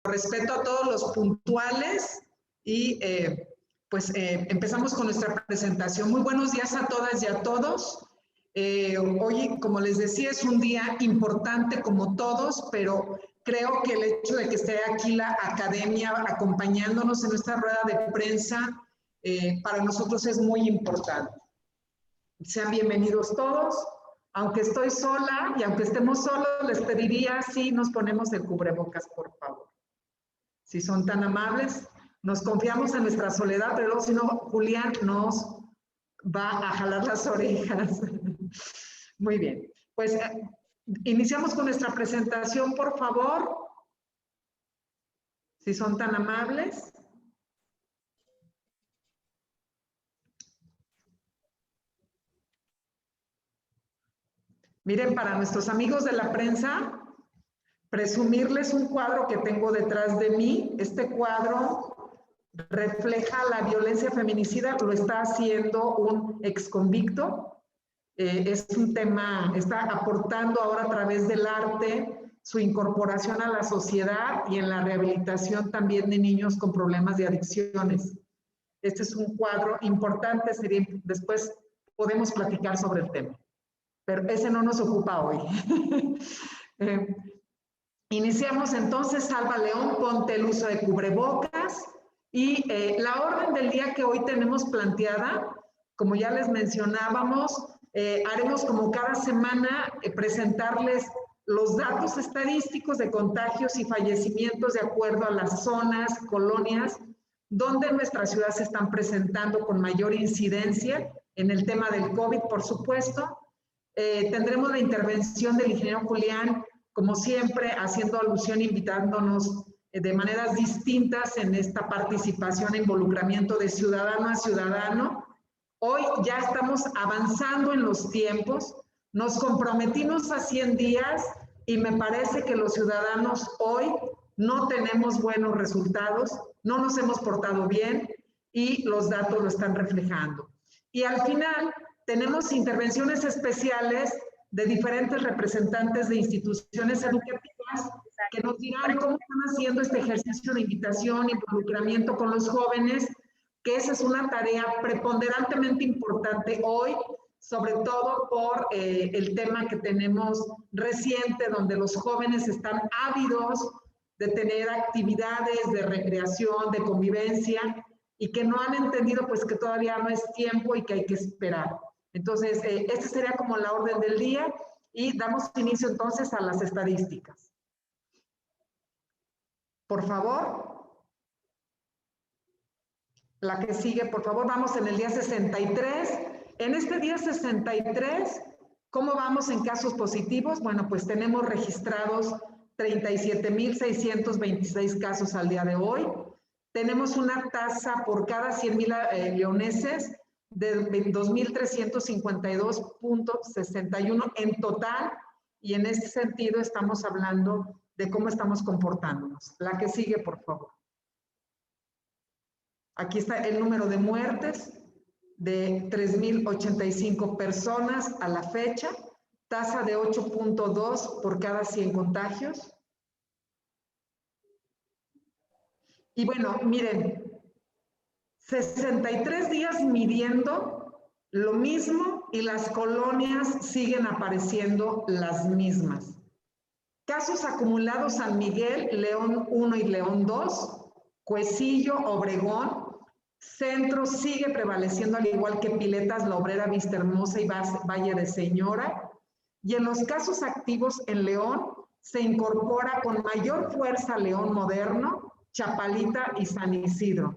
respeto a todos los puntuales y empezamos con nuestra presentación. Muy buenos días a todas y a todos. Hoy, como les decía, es un día importante como todos, pero creo que el hecho de que esté aquí la academia acompañándonos en nuestra rueda de prensa, para nosotros es muy importante. Sean bienvenidos todos. Aunque estoy sola y aunque estemos solos, les pediría si nos ponemos el cubrebocas, por favor. Si son tan amables, nos confiamos en nuestra soledad, pero si no, Julián nos va a jalar las orejas. Muy bien, pues iniciamos con nuestra presentación, por favor. Si son tan amables. Miren, para nuestros amigos de la prensa, presumirles un cuadro que tengo detrás de mí. Este cuadro refleja la violencia feminicida, lo está haciendo un exconvicto. Es un tema, está aportando ahora a través del arte su incorporación a la sociedad y en la rehabilitación también de niños con problemas de adicciones. Este es un cuadro importante, después podemos platicar sobre el tema, pero ese no nos ocupa hoy. Iniciamos entonces, Salva León, ponte el uso de cubrebocas y la orden del día que hoy tenemos planteada, como ya les mencionábamos, haremos como cada semana presentarles los datos estadísticos de contagios y fallecimientos de acuerdo a las zonas, colonias, donde en nuestra ciudad se están presentando con mayor incidencia en el tema del COVID, por supuesto. Tendremos la intervención del ingeniero Julián, como siempre, haciendo alusión, invitándonos de maneras distintas en esta participación e involucramiento de ciudadano a ciudadano. Hoy ya estamos avanzando en los tiempos, nos comprometimos a 100 días y me parece que los ciudadanos hoy no tenemos buenos resultados, no nos hemos portado bien y los datos lo están reflejando. Y al final tenemos intervenciones especiales de diferentes representantes de instituciones educativas que nos dirán cómo están haciendo este ejercicio de invitación, involucramiento con los jóvenes, que esa es una tarea preponderantemente importante hoy, sobre todo por el tema que tenemos reciente, donde los jóvenes están ávidos de tener actividades de recreación, de convivencia, y que no han entendido pues que todavía no es tiempo y que hay que esperar. Entonces, esta sería como la orden del día y damos inicio entonces a las estadísticas. Por favor. La que sigue, por favor, vamos en el día 63. En este día 63, ¿cómo vamos en casos positivos? Bueno, pues tenemos registrados 37,626 casos al día de hoy. Tenemos una tasa por cada 100,000 leoneses de 2,352.61 en total, y en ese sentido estamos hablando de cómo estamos comportándonos. La que sigue, por favor. Aquí está el número de muertes de 3,085 personas a la fecha, tasa de 8.2 por cada 100 contagios. Y bueno, miren, 63 días midiendo lo mismo y las colonias siguen apareciendo las mismas. Casos acumulados: San Miguel, León 1 y León 2, Cuecillo, Obregón. Centro sigue prevaleciendo, al igual que Piletas, La Obrera, Vistahermosa y Valle de Señora. Y en los casos activos en León se incorpora con mayor fuerza León Moderno, Chapalita y San Isidro.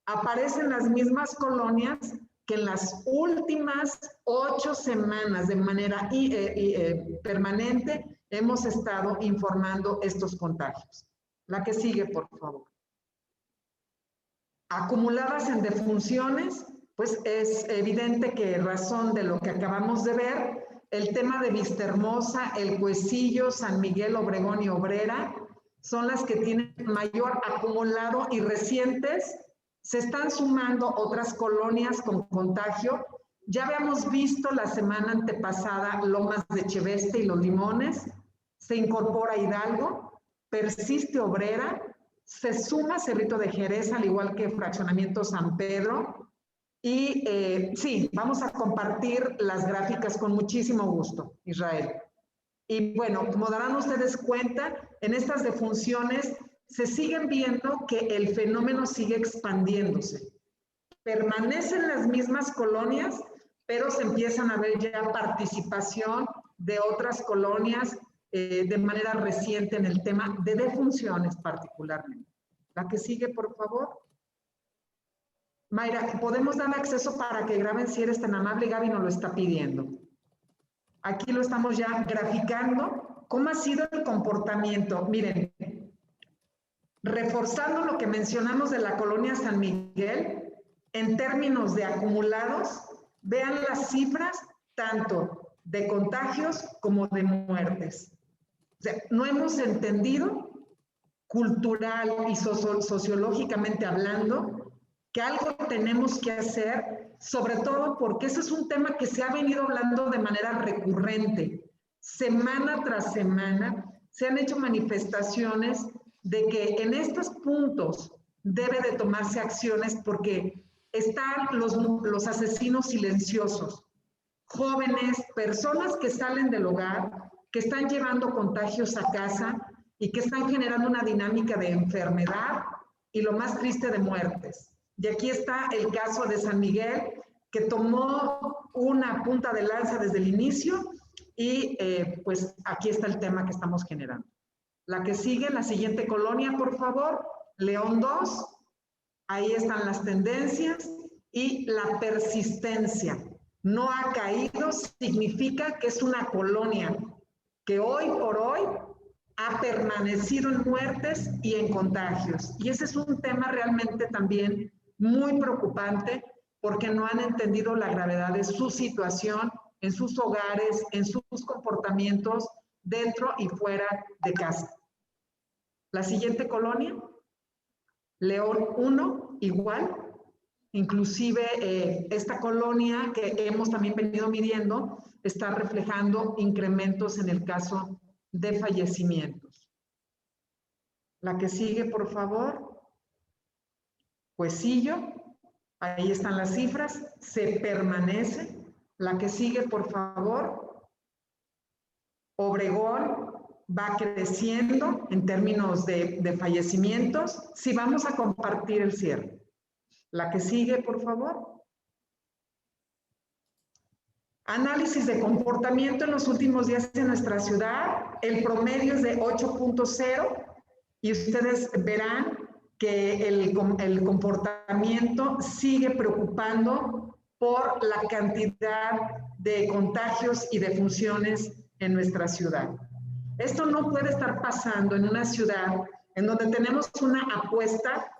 Aparecen las mismas colonias que en las últimas 8 semanas de manera permanente hemos estado informando estos contagios. La que sigue, por favor. Acumuladas en defunciones, pues es evidente que en razón de lo que acabamos de ver, el tema de Vistahermosa, El Cuecillo, San Miguel, Obregón y Obrera son las que tienen mayor acumulado, y recientes se están sumando otras colonias con contagio. Ya habíamos visto la semana antepasada Lomas de Cheveste y Los Limones, se incorpora Hidalgo, persiste Obrera, Se suma Cerrito de Jerez, al igual que Fraccionamiento San Pedro. Y sí, vamos a compartir las gráficas con muchísimo gusto, Israel. Y bueno, como darán ustedes cuenta, en estas defunciones se siguen viendo que el fenómeno sigue expandiéndose. Permanecen las mismas colonias, pero se empiezan a ver ya participación de otras colonias de manera reciente en el tema de defunciones particularmente. La que sigue, por favor. Mayra, ¿podemos dar acceso para que graben si eres tan amable? Gaby nos lo está pidiendo. Aquí lo estamos ya graficando. ¿Cómo ha sido el comportamiento? Miren, reforzando lo que mencionamos de la colonia San Miguel, en términos de acumulados, vean las cifras tanto de contagios como de muertes. O sea, no hemos entendido, cultural y sociológicamente hablando, que algo tenemos que hacer, sobre todo porque ese es un tema que se ha venido hablando de manera recurrente. Semana tras semana se han hecho manifestaciones de que en estos puntos debe de tomarse acciones porque están los asesinos silenciosos, jóvenes, personas que salen del hogar, que están llevando contagios a casa y que están generando una dinámica de enfermedad y lo más triste de muertes. Y aquí está el caso de San Miguel, que tomó una punta de lanza desde el inicio y pues aquí está el tema que estamos generando. La que sigue, la siguiente colonia, por favor, León 2, ahí están las tendencias y la persistencia. No ha caído, significa que es una colonia que hoy por hoy ha permanecido en muertes y en contagios. Y ese es un tema realmente también muy preocupante porque no han entendido la gravedad de su situación en sus hogares, en sus comportamientos dentro y fuera de casa. La siguiente colonia, León 1, igual. Inclusive esta colonia que hemos también venido midiendo está reflejando incrementos en el caso de fallecimientos. La que sigue, por favor. Huesillo, ahí están las cifras, se permanece. La que sigue, por favor. Obregón va creciendo en términos de fallecimientos. Sí, vamos a compartir el cierre. La que sigue, por favor. Análisis de comportamiento en los últimos días en nuestra ciudad. El promedio es de 8.0 y ustedes verán que el comportamiento sigue preocupando por la cantidad de contagios y defunciones en nuestra ciudad. Esto no puede estar pasando en una ciudad en donde tenemos una apuesta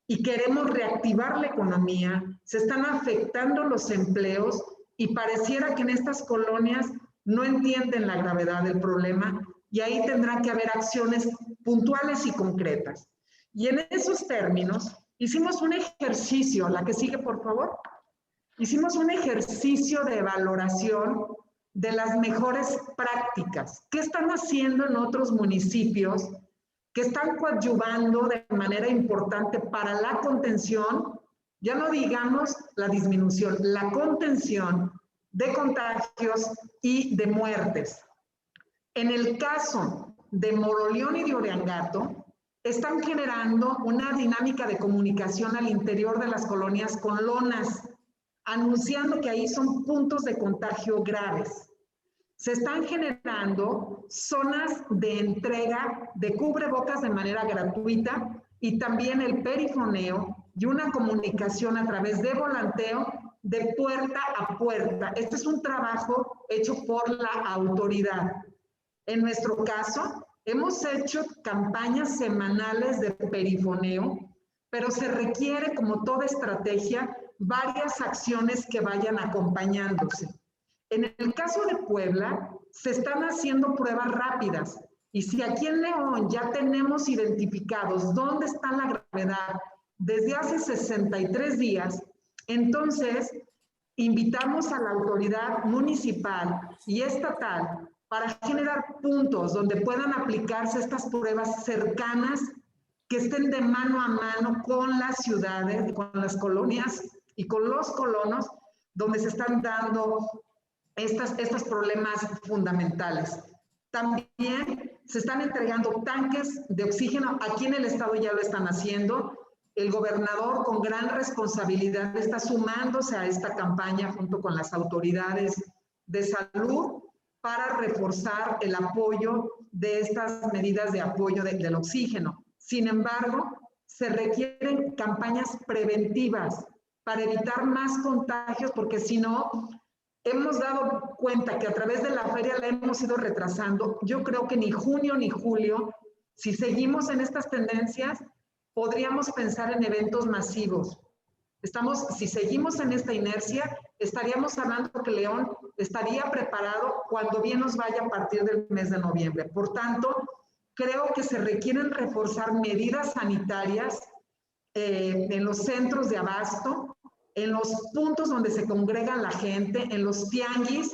y queremos reactivar la economía, se están afectando los empleos y pareciera que en estas colonias no entienden la gravedad del problema y ahí tendrán que haber acciones puntuales y concretas. Y en esos términos, hicimos un ejercicio, la que sigue, por favor. Hicimos un ejercicio de valoración de las mejores prácticas. ¿Qué están haciendo en otros municipios que están coadyuvando de manera importante para la contención, ya no digamos la disminución, la contención de contagios y de muertes? En el caso de Moroleón y de Uriangato, están generando una dinámica de comunicación al interior de las colonias con lonas, anunciando que ahí son puntos de contagio graves. Se están generando zonas de entrega de cubrebocas de manera gratuita y también el perifoneo y una comunicación a través de volanteo de puerta a puerta. Este es un trabajo hecho por la autoridad. En nuestro caso, hemos hecho campañas semanales de perifoneo, pero se requiere, como toda estrategia, varias acciones que vayan acompañándose. En el caso de Puebla, se están haciendo pruebas rápidas. Y si aquí en León ya tenemos identificados dónde está la gravedad desde hace 63 días, entonces invitamos a la autoridad municipal y estatal para generar puntos donde puedan aplicarse estas pruebas cercanas que estén de mano a mano con las ciudades, con las colonias y con los colonos, donde se están dando estos problemas fundamentales. También se están entregando tanques de oxígeno. Aquí en el estado ya lo están haciendo. El gobernador, con gran responsabilidad, está sumándose a esta campaña junto con las autoridades de salud para reforzar el apoyo de estas medidas de apoyo del oxígeno. Sin embargo, se requieren campañas preventivas para evitar más contagios, porque si no, hemos dado cuenta que a través de la feria la hemos ido retrasando. Yo creo que ni junio ni julio, si seguimos en estas tendencias, podríamos pensar en eventos masivos. Si seguimos en esta inercia, estaríamos hablando que León estaría preparado cuando bien nos vaya a partir del mes de noviembre. Por tanto, creo que se requieren reforzar medidas sanitarias en los centros de abasto, en los puntos donde se congrega la gente, en los tianguis.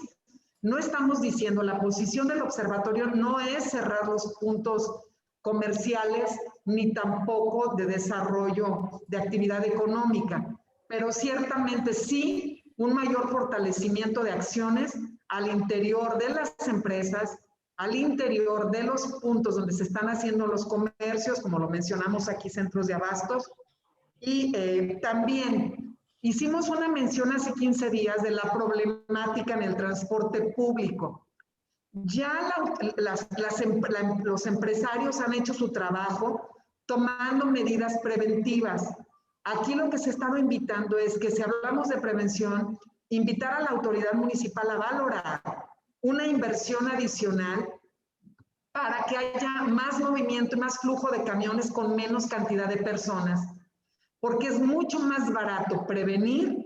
No estamos diciendo, la posición del observatorio no es cerrar los puntos comerciales ni tampoco de desarrollo de actividad económica, pero ciertamente sí un mayor fortalecimiento de acciones al interior de las empresas, al interior de los puntos donde se están haciendo los comercios, como lo mencionamos aquí, centros de abastos, y también hicimos una mención hace 15 días de la problemática en el transporte público. Ya los empresarios han hecho su trabajo tomando medidas preventivas. Aquí lo que se estaba invitando es que, si hablamos de prevención, invitar a la autoridad municipal a valorar una inversión adicional para que haya más movimiento y más flujo de camiones con menos cantidad de personas, porque es mucho más barato prevenir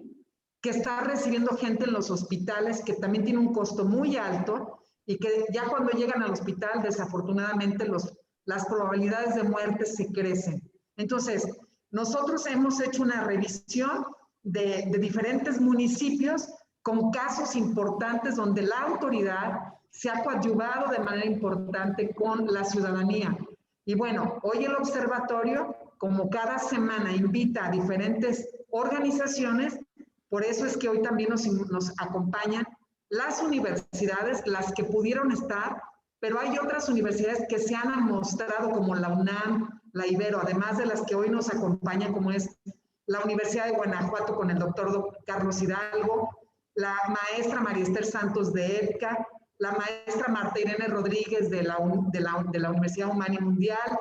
que estar recibiendo gente en los hospitales, que también tiene un costo muy alto, y que ya cuando llegan al hospital, desafortunadamente, las probabilidades de muerte se crecen. Entonces, nosotros hemos hecho una revisión de diferentes municipios con casos importantes donde la autoridad se ha coadyuvado de manera importante con la ciudadanía. Y bueno, hoy el observatorio, como cada semana, invita a diferentes organizaciones. Por eso es que hoy también nos acompañan las universidades, las que pudieron estar, pero hay otras universidades que se han mostrado, como la UNAM, la Ibero, además de las que hoy nos acompañan, como es la Universidad de Guanajuato con el doctor Carlos Hidalgo, la maestra María Esther Santos de EPCA, la maestra Marta Irene Rodríguez de la Universidad Humana y Mundial,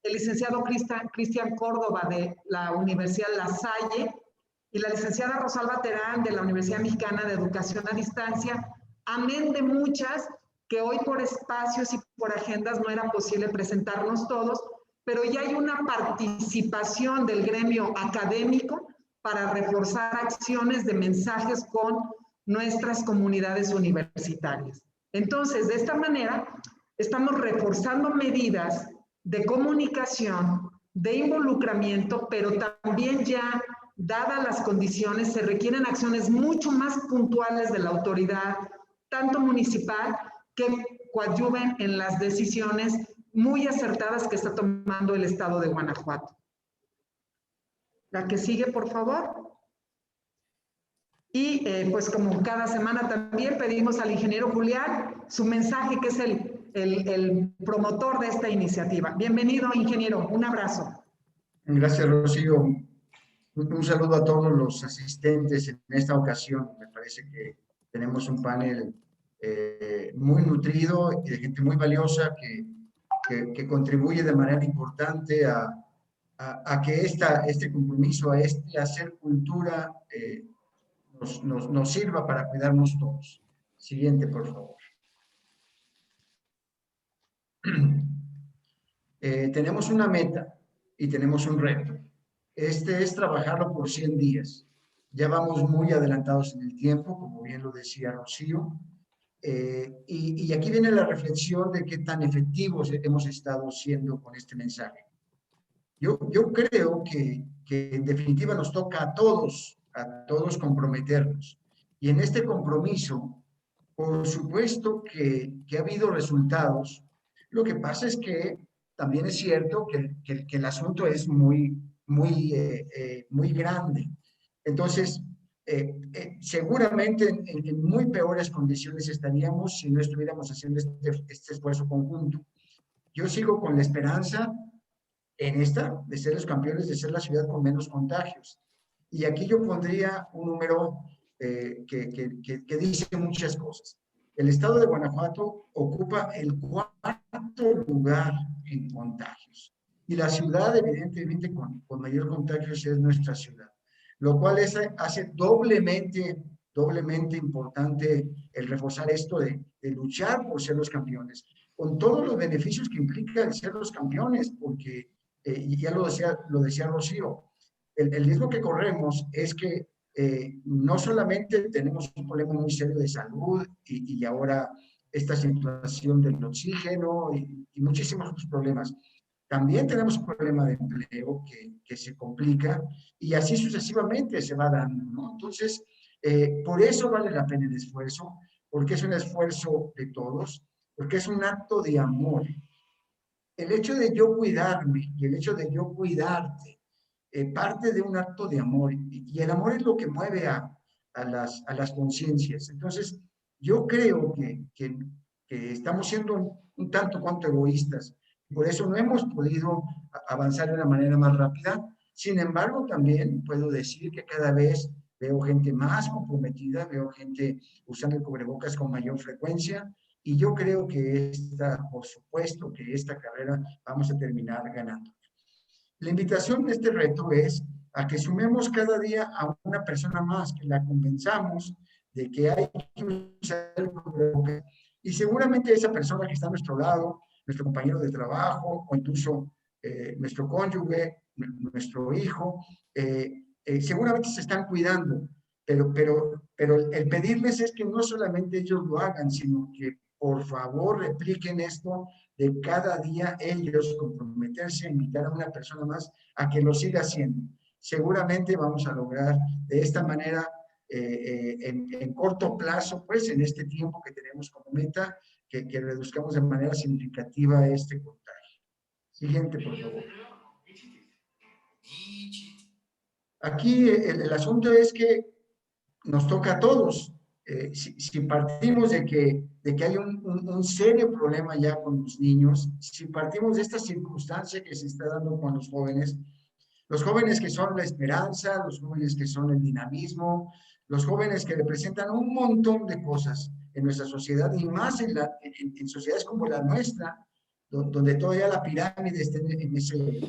el licenciado Cristian Córdoba de la Universidad La Salle, y la licenciada Rosalba Terán de la Universidad Mexicana de Educación a Distancia, amén de muchas que hoy por espacios y por agendas no era posible presentarnos todos, pero ya hay una participación del gremio académico para reforzar acciones de mensajes con nuestras comunidades universitarias. Entonces, de esta manera, estamos reforzando medidas de comunicación, de involucramiento, pero también ya, dadas las condiciones, se requieren acciones mucho más puntuales de la autoridad, tanto municipal, que coadyuven en las decisiones muy acertadas que está tomando el estado de Guanajuato. La que sigue, por favor. Y pues como cada semana también pedimos al ingeniero Julián su mensaje, que es el promotor de esta iniciativa. Bienvenido, ingeniero. Un abrazo. Gracias, Rocío. Un saludo a todos los asistentes en esta ocasión. Me parece que tenemos un panel muy nutrido y de gente muy valiosa que contribuye de manera importante a que este compromiso, a hacer cultura, nos sirva para cuidarnos todos. Siguiente, por favor. Tenemos una meta y tenemos un reto. Este es trabajarlo por 100 días. Ya vamos muy adelantados en el tiempo, como bien lo decía Rocío. Y aquí viene la reflexión de qué tan efectivos hemos estado siendo con este mensaje. Yo creo que en definitiva nos toca a todos comprometernos. Y en este compromiso, por supuesto que ha habido resultados. Lo que pasa es que también es cierto que el asunto es muy grande. Entonces, seguramente en muy peores condiciones estaríamos si no estuviéramos haciendo este esfuerzo conjunto. Yo sigo con la esperanza en esta de ser los campeones, de ser la ciudad con menos contagios. Y aquí yo pondría un número que dice muchas cosas. El estado de Guanajuato ocupa el cuarto lugar en contagios. Y la ciudad, evidentemente, con mayor contagios es nuestra ciudad. Lo cual hace doblemente importante el reforzar esto de luchar por ser los campeones, con todos los beneficios que implica el ser los campeones, porque, y ya lo decía Rocío, el riesgo que corremos es que no solamente tenemos un problema muy serio de salud y ahora esta situación del oxígeno y muchísimos otros problemas, también tenemos un problema de empleo que se complica y así sucesivamente se va dando, ¿no? Entonces, por eso vale la pena el esfuerzo, porque es un esfuerzo de todos, porque es un acto de amor. El hecho de yo cuidarme y el hecho de yo cuidarte parte de un acto de amor y el amor es lo que mueve a las conciencias. Entonces, yo creo que estamos siendo un tanto cuanto egoístas. Por eso no hemos podido avanzar de una manera más rápida. Sin embargo, también puedo decir que cada vez veo gente más comprometida, veo gente usando el cubrebocas con mayor frecuencia y yo creo que por supuesto que esta carrera vamos a terminar ganando. La invitación de este reto es a que sumemos cada día a una persona más, que la convenzamos de que hay que usar el cubrebocas. Y seguramente esa persona que está a nuestro lado, nuestro compañero de trabajo o incluso nuestro cónyuge, nuestro hijo, seguramente se están cuidando, pero el pedirles es que no solamente ellos lo hagan, sino que por favor repliquen esto de cada día ellos comprometerse a invitar a una persona más a que lo siga haciendo. Seguramente vamos a lograr de esta manera, en corto plazo, pues en este tiempo que tenemos como meta, que reduzcamos de manera significativa este contagio. Siguiente, por favor. Aquí el asunto es que nos toca a todos. Si partimos de que hay un serio problema ya con los niños, si partimos de esta circunstancia que se está dando con los jóvenes que son la esperanza, los jóvenes que son el dinamismo, los jóvenes que representan un montón de cosas en nuestra sociedad y más en sociedades como la nuestra, donde todavía la pirámide está en ese,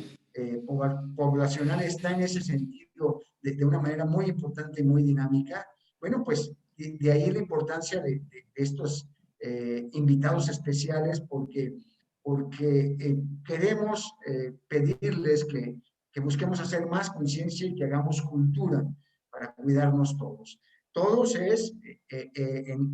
poblacional está en ese sentido de una manera muy importante y muy dinámica. Bueno, pues de ahí la importancia de estos invitados especiales porque queremos pedirles que busquemos hacer más conciencia y que hagamos cultura para cuidarnos todos. Todos es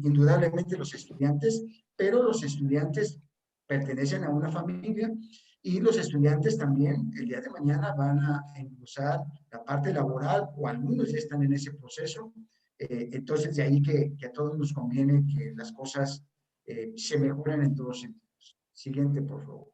indudablemente los estudiantes, pero los estudiantes pertenecen a una familia y los estudiantes también el día de mañana van a impulsar la parte laboral o algunos ya están en ese proceso. Entonces de ahí que a todos nos conviene que las cosas se mejoren en todos sentidos. Siguiente, por favor.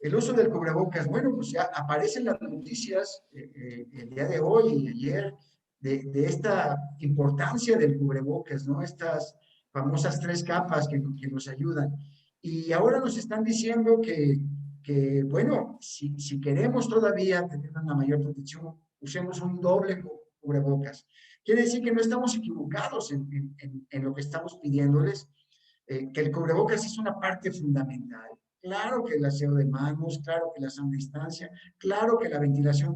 El uso del cubrebocas, bueno, pues ya aparecen las noticias el día de hoy y ayer de esta importancia del cubrebocas, ¿no? Estas famosas 3 capas que nos ayudan. Y ahora nos están diciendo que bueno, si queremos todavía tener una mayor protección, usemos un doble cubrebocas. Quiere decir que no estamos equivocados en lo que estamos pidiéndoles, que el cubrebocas es una parte fundamental. Claro que el aseo de manos, claro que la sana distancia, claro que la ventilación.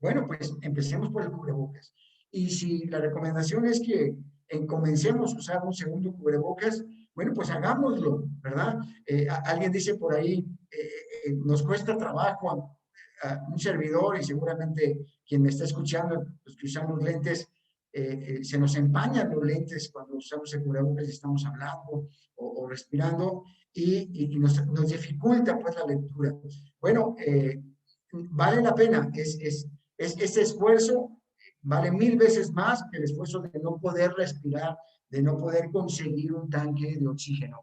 Bueno, pues empecemos por el cubrebocas. Y si la recomendación es que comencemos a usar un segundo cubrebocas, bueno, pues hagámoslo, ¿verdad? Alguien dice por ahí, nos cuesta trabajo a un servidor y seguramente quien me está escuchando, los que usamos lentes, se nos empañan los lentes cuando usamos el cubrebocas y estamos hablando o respirando y nos dificulta pues la lectura. Bueno, vale la pena, ese esfuerzo vale 1000 veces más que el esfuerzo de no poder respirar, de no poder conseguir un tanque de oxígeno.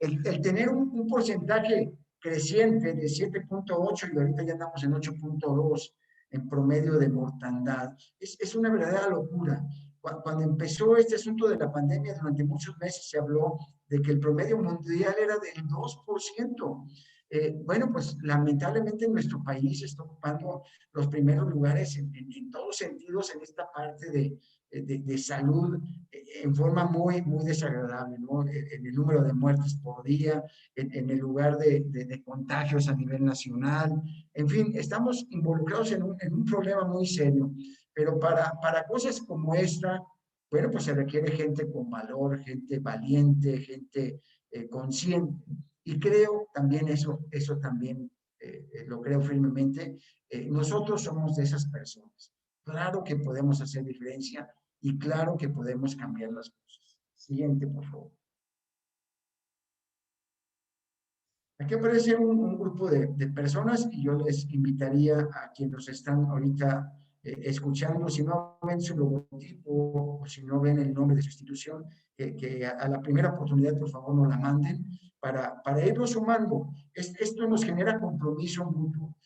el tener un porcentaje creciente de 7.8 y ahorita ya andamos en 8.2 en promedio de mortandad, es una verdadera locura. Cuando empezó este asunto de la pandemia, durante muchos meses se habló de que el promedio mundial era del 2%. Bueno, pues lamentablemente nuestro país está ocupando los primeros lugares en todos sentidos en esta parte de salud en forma muy, muy desagradable, ¿no? En el número de muertes por día, en el lugar de contagios a nivel nacional. En fin, estamos involucrados en un problema muy serio, pero para cosas como esta, bueno, pues se requiere gente con valor, gente valiente, gente consciente. Y creo también eso también lo creo firmemente, nosotros somos de esas personas. Claro que podemos hacer diferencia y claro que podemos cambiar las cosas. Siguiente, por favor. Aquí aparece un grupo de personas y yo les invitaría a quienes nos están ahorita escuchando, si no ven su logotipo o si no ven el nombre de su institución, que a la primera oportunidad, por favor, nos la manden para irnos sumando. Esto nos genera compromiso mutuo.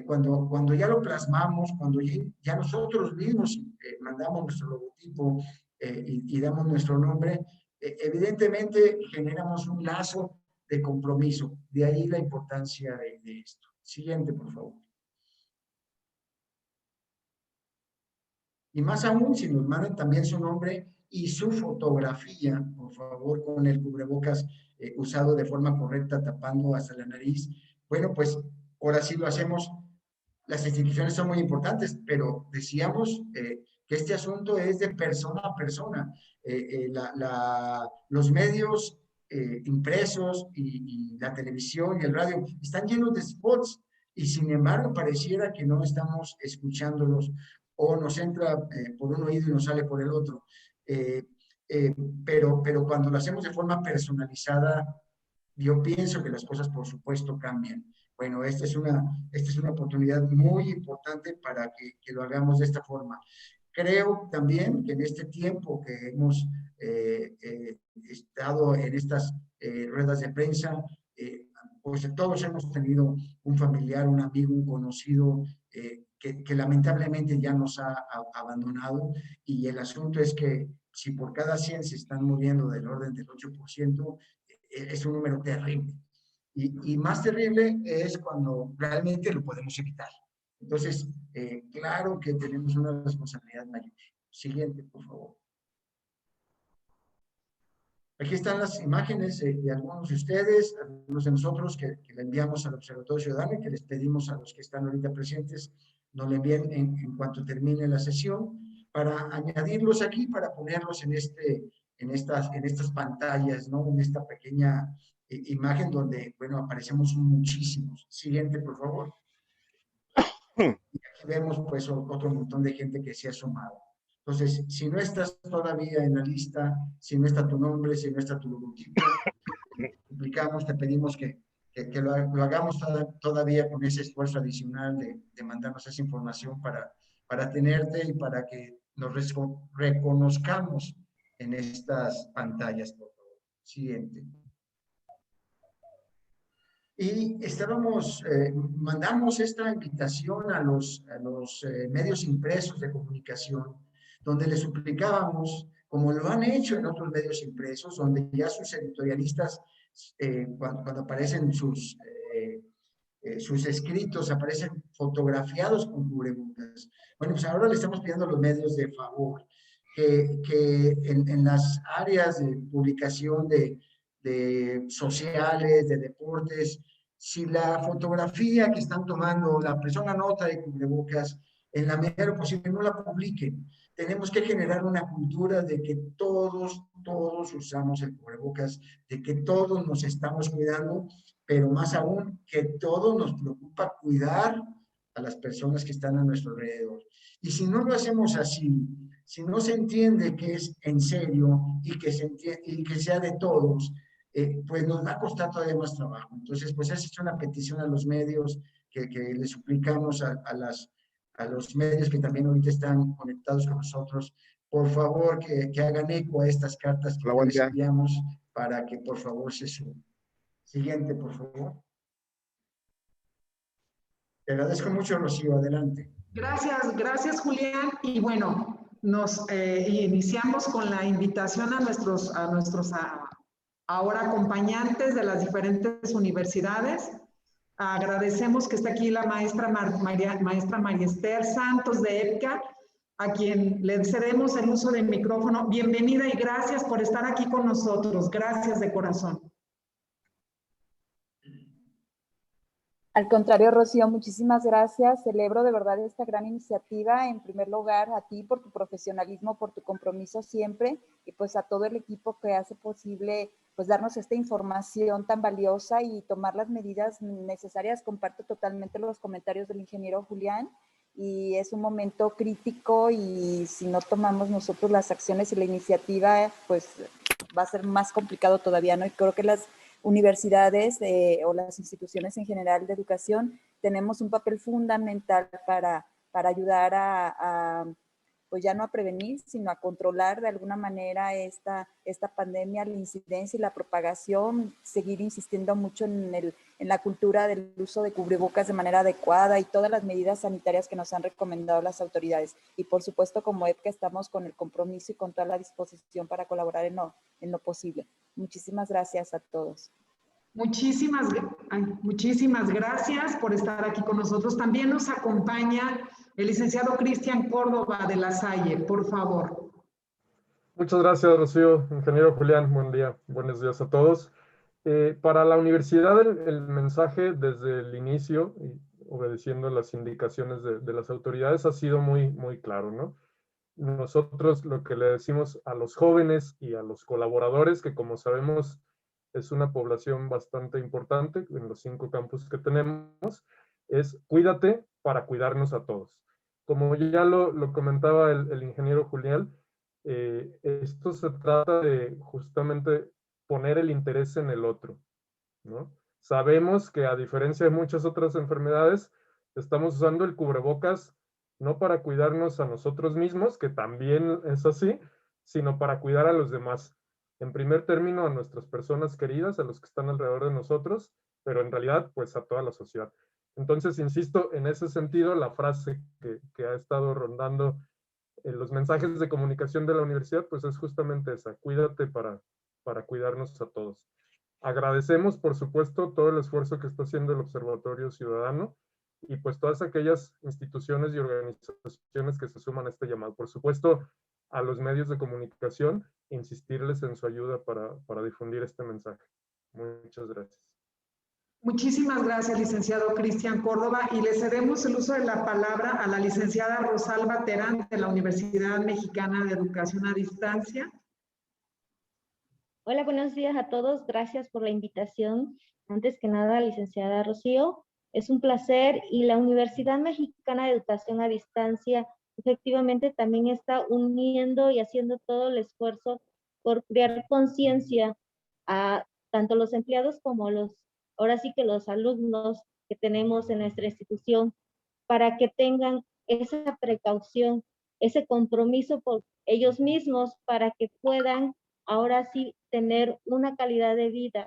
Cuando ya lo plasmamos, cuando ya nosotros mismos mandamos nuestro logotipo y damos nuestro nombre, evidentemente generamos un lazo de compromiso. De ahí la importancia de esto. Siguiente, por favor. Y más aún, si nos mandan también su nombre y su fotografía, por favor, con el cubrebocas usado de forma correcta, tapando hasta la nariz. Bueno, pues ahora sí lo hacemos. Las instituciones son muy importantes, pero decíamos que este asunto es de persona a persona. Los medios impresos y la televisión y el radio están llenos de spots y sin embargo pareciera que no estamos escuchándolos o nos entra por un oído y nos sale por el otro. Eh, pero cuando lo hacemos de forma personalizada, yo pienso que las cosas por supuesto cambian. Bueno, esta es una oportunidad muy importante para que lo hagamos de esta forma. Creo también que en este tiempo que hemos estado en estas ruedas de prensa, pues todos hemos tenido un familiar, un amigo, un conocido que lamentablemente ya nos ha abandonado y el asunto es que si por cada 100 se están muriendo del orden del 8%, es un número terrible. Y más terrible es cuando realmente lo podemos evitar. Entonces, claro que tenemos una responsabilidad mayor. Siguiente, por favor. Aquí están las imágenes de algunos de ustedes, algunos de nosotros que le enviamos al Observatorio Ciudadano y que les pedimos a los que están ahorita presentes nos lo envíen en cuanto termine la sesión para añadirlos aquí, para ponerlos en estas pantallas, ¿no? En esta pequeña imagen donde, bueno, aparecemos muchísimos. Siguiente, por favor. Y aquí vemos, pues, otro montón de gente que se ha sumado. Entonces, si no estás todavía en la lista, si no está tu nombre, si no está tu logotipo, suplicamos, te pedimos que lo hagamos todavía con ese esfuerzo adicional de mandarnos esa información para tenerte y para que nos reconozcamos en estas pantallas, por favor. Siguiente. Y mandamos esta invitación a los medios impresos de comunicación, donde les suplicábamos, como lo han hecho en otros medios impresos, donde ya sus editorialistas, cuando aparecen sus escritos, aparecen fotografiados con cubrebocas. Bueno, pues ahora le estamos pidiendo a los medios de favor que en las áreas de publicación de sociales, de deportes, si la fotografía que están tomando la persona nota de cubrebocas, en la medida de lo posible no la publiquen. Tenemos que generar una cultura de que todos usamos el cubrebocas, de que todos nos estamos cuidando, pero más aún que todos nos preocupa cuidar a las personas que están a nuestro alrededor. Y si no lo hacemos así, si no se entiende que es en serio y que sea de todos, pues nos va a costar todavía más trabajo. Entonces, pues esa es una petición a los medios que les suplicamos a los medios que también ahorita están conectados con nosotros, por favor que hagan eco a estas cartas que les enviamos para que por favor se sumen. Siguiente, por favor. Te agradezco mucho, Rocío. Adelante. Gracias Julián. Y bueno, nos iniciamos con la invitación a nuestros ahora acompañantes de las diferentes universidades. Agradecemos que está aquí la maestra María Esther Santos de EPCA, a quien le cedemos el uso del micrófono. Bienvenida y gracias por estar aquí con nosotros. Gracias de corazón. Al contrario, Rocío, muchísimas gracias. Celebro de verdad esta gran iniciativa. En primer lugar, a ti por tu profesionalismo, por tu compromiso siempre, y pues a todo el equipo que hace posible pues darnos esta información tan valiosa y tomar las medidas necesarias. Comparto totalmente los comentarios del ingeniero Julián, y es un momento crítico, y si no tomamos nosotros las acciones y la iniciativa, pues va a ser más complicado todavía, ¿no? Y creo que las universidades o las instituciones en general de educación tenemos un papel fundamental para ayudar pues ya no a prevenir, sino a controlar de alguna manera esta pandemia, la incidencia y la propagación, seguir insistiendo mucho en la cultura del uso de cubrebocas de manera adecuada y todas las medidas sanitarias que nos han recomendado las autoridades. Y por supuesto, como EPCA, estamos con el compromiso y con toda la disposición para colaborar en lo posible. Muchísimas gracias a todos. Muchísimas gracias por estar aquí con nosotros. También nos acompaña el licenciado Cristian Córdoba de La Salle, por favor. Muchas gracias, Rocío. Ingeniero Julián, buen día. Buenos días a todos. Para la universidad, el mensaje desde el inicio, obedeciendo las indicaciones de las autoridades, ha sido muy, muy claro, ¿no? Nosotros lo que le decimos a los jóvenes y a los colaboradores, que como sabemos es una población bastante importante en los 5 campus que tenemos, es cuídate para cuidarnos a todos. Como ya lo comentaba el ingeniero Julián, esto se trata de justamente poner el interés en el otro, ¿no? Sabemos que a diferencia de muchas otras enfermedades, estamos usando el cubrebocas no para cuidarnos a nosotros mismos, que también es así, sino para cuidar a los demás. En primer término, a nuestras personas queridas, a los que están alrededor de nosotros, pero en realidad, pues a toda la sociedad. Entonces, insisto, en ese sentido, la frase que ha estado rondando en los mensajes de comunicación de la universidad, pues es justamente esa: cuídate para cuidarnos a todos. Agradecemos, por supuesto, todo el esfuerzo que está haciendo el Observatorio Ciudadano y pues todas aquellas instituciones y organizaciones que se suman a este llamado. Por supuesto, a los medios de comunicación, insistirles en su ayuda para difundir este mensaje. Muchas gracias. Muchísimas gracias, licenciado Cristian Córdoba, y le cedemos el uso de la palabra a la licenciada Rosalba Terán de la Universidad Mexicana de Educación a Distancia. Hola, buenos días a todos. Gracias por la invitación. Antes que nada, licenciada Rocío, es un placer, y la Universidad Mexicana de Educación a Distancia efectivamente también está uniendo y haciendo todo el esfuerzo por crear conciencia a tanto los empleados como ahora sí que los alumnos que tenemos en nuestra institución, para que tengan esa precaución, ese compromiso por ellos mismos, para que puedan ahora sí tener una calidad de vida,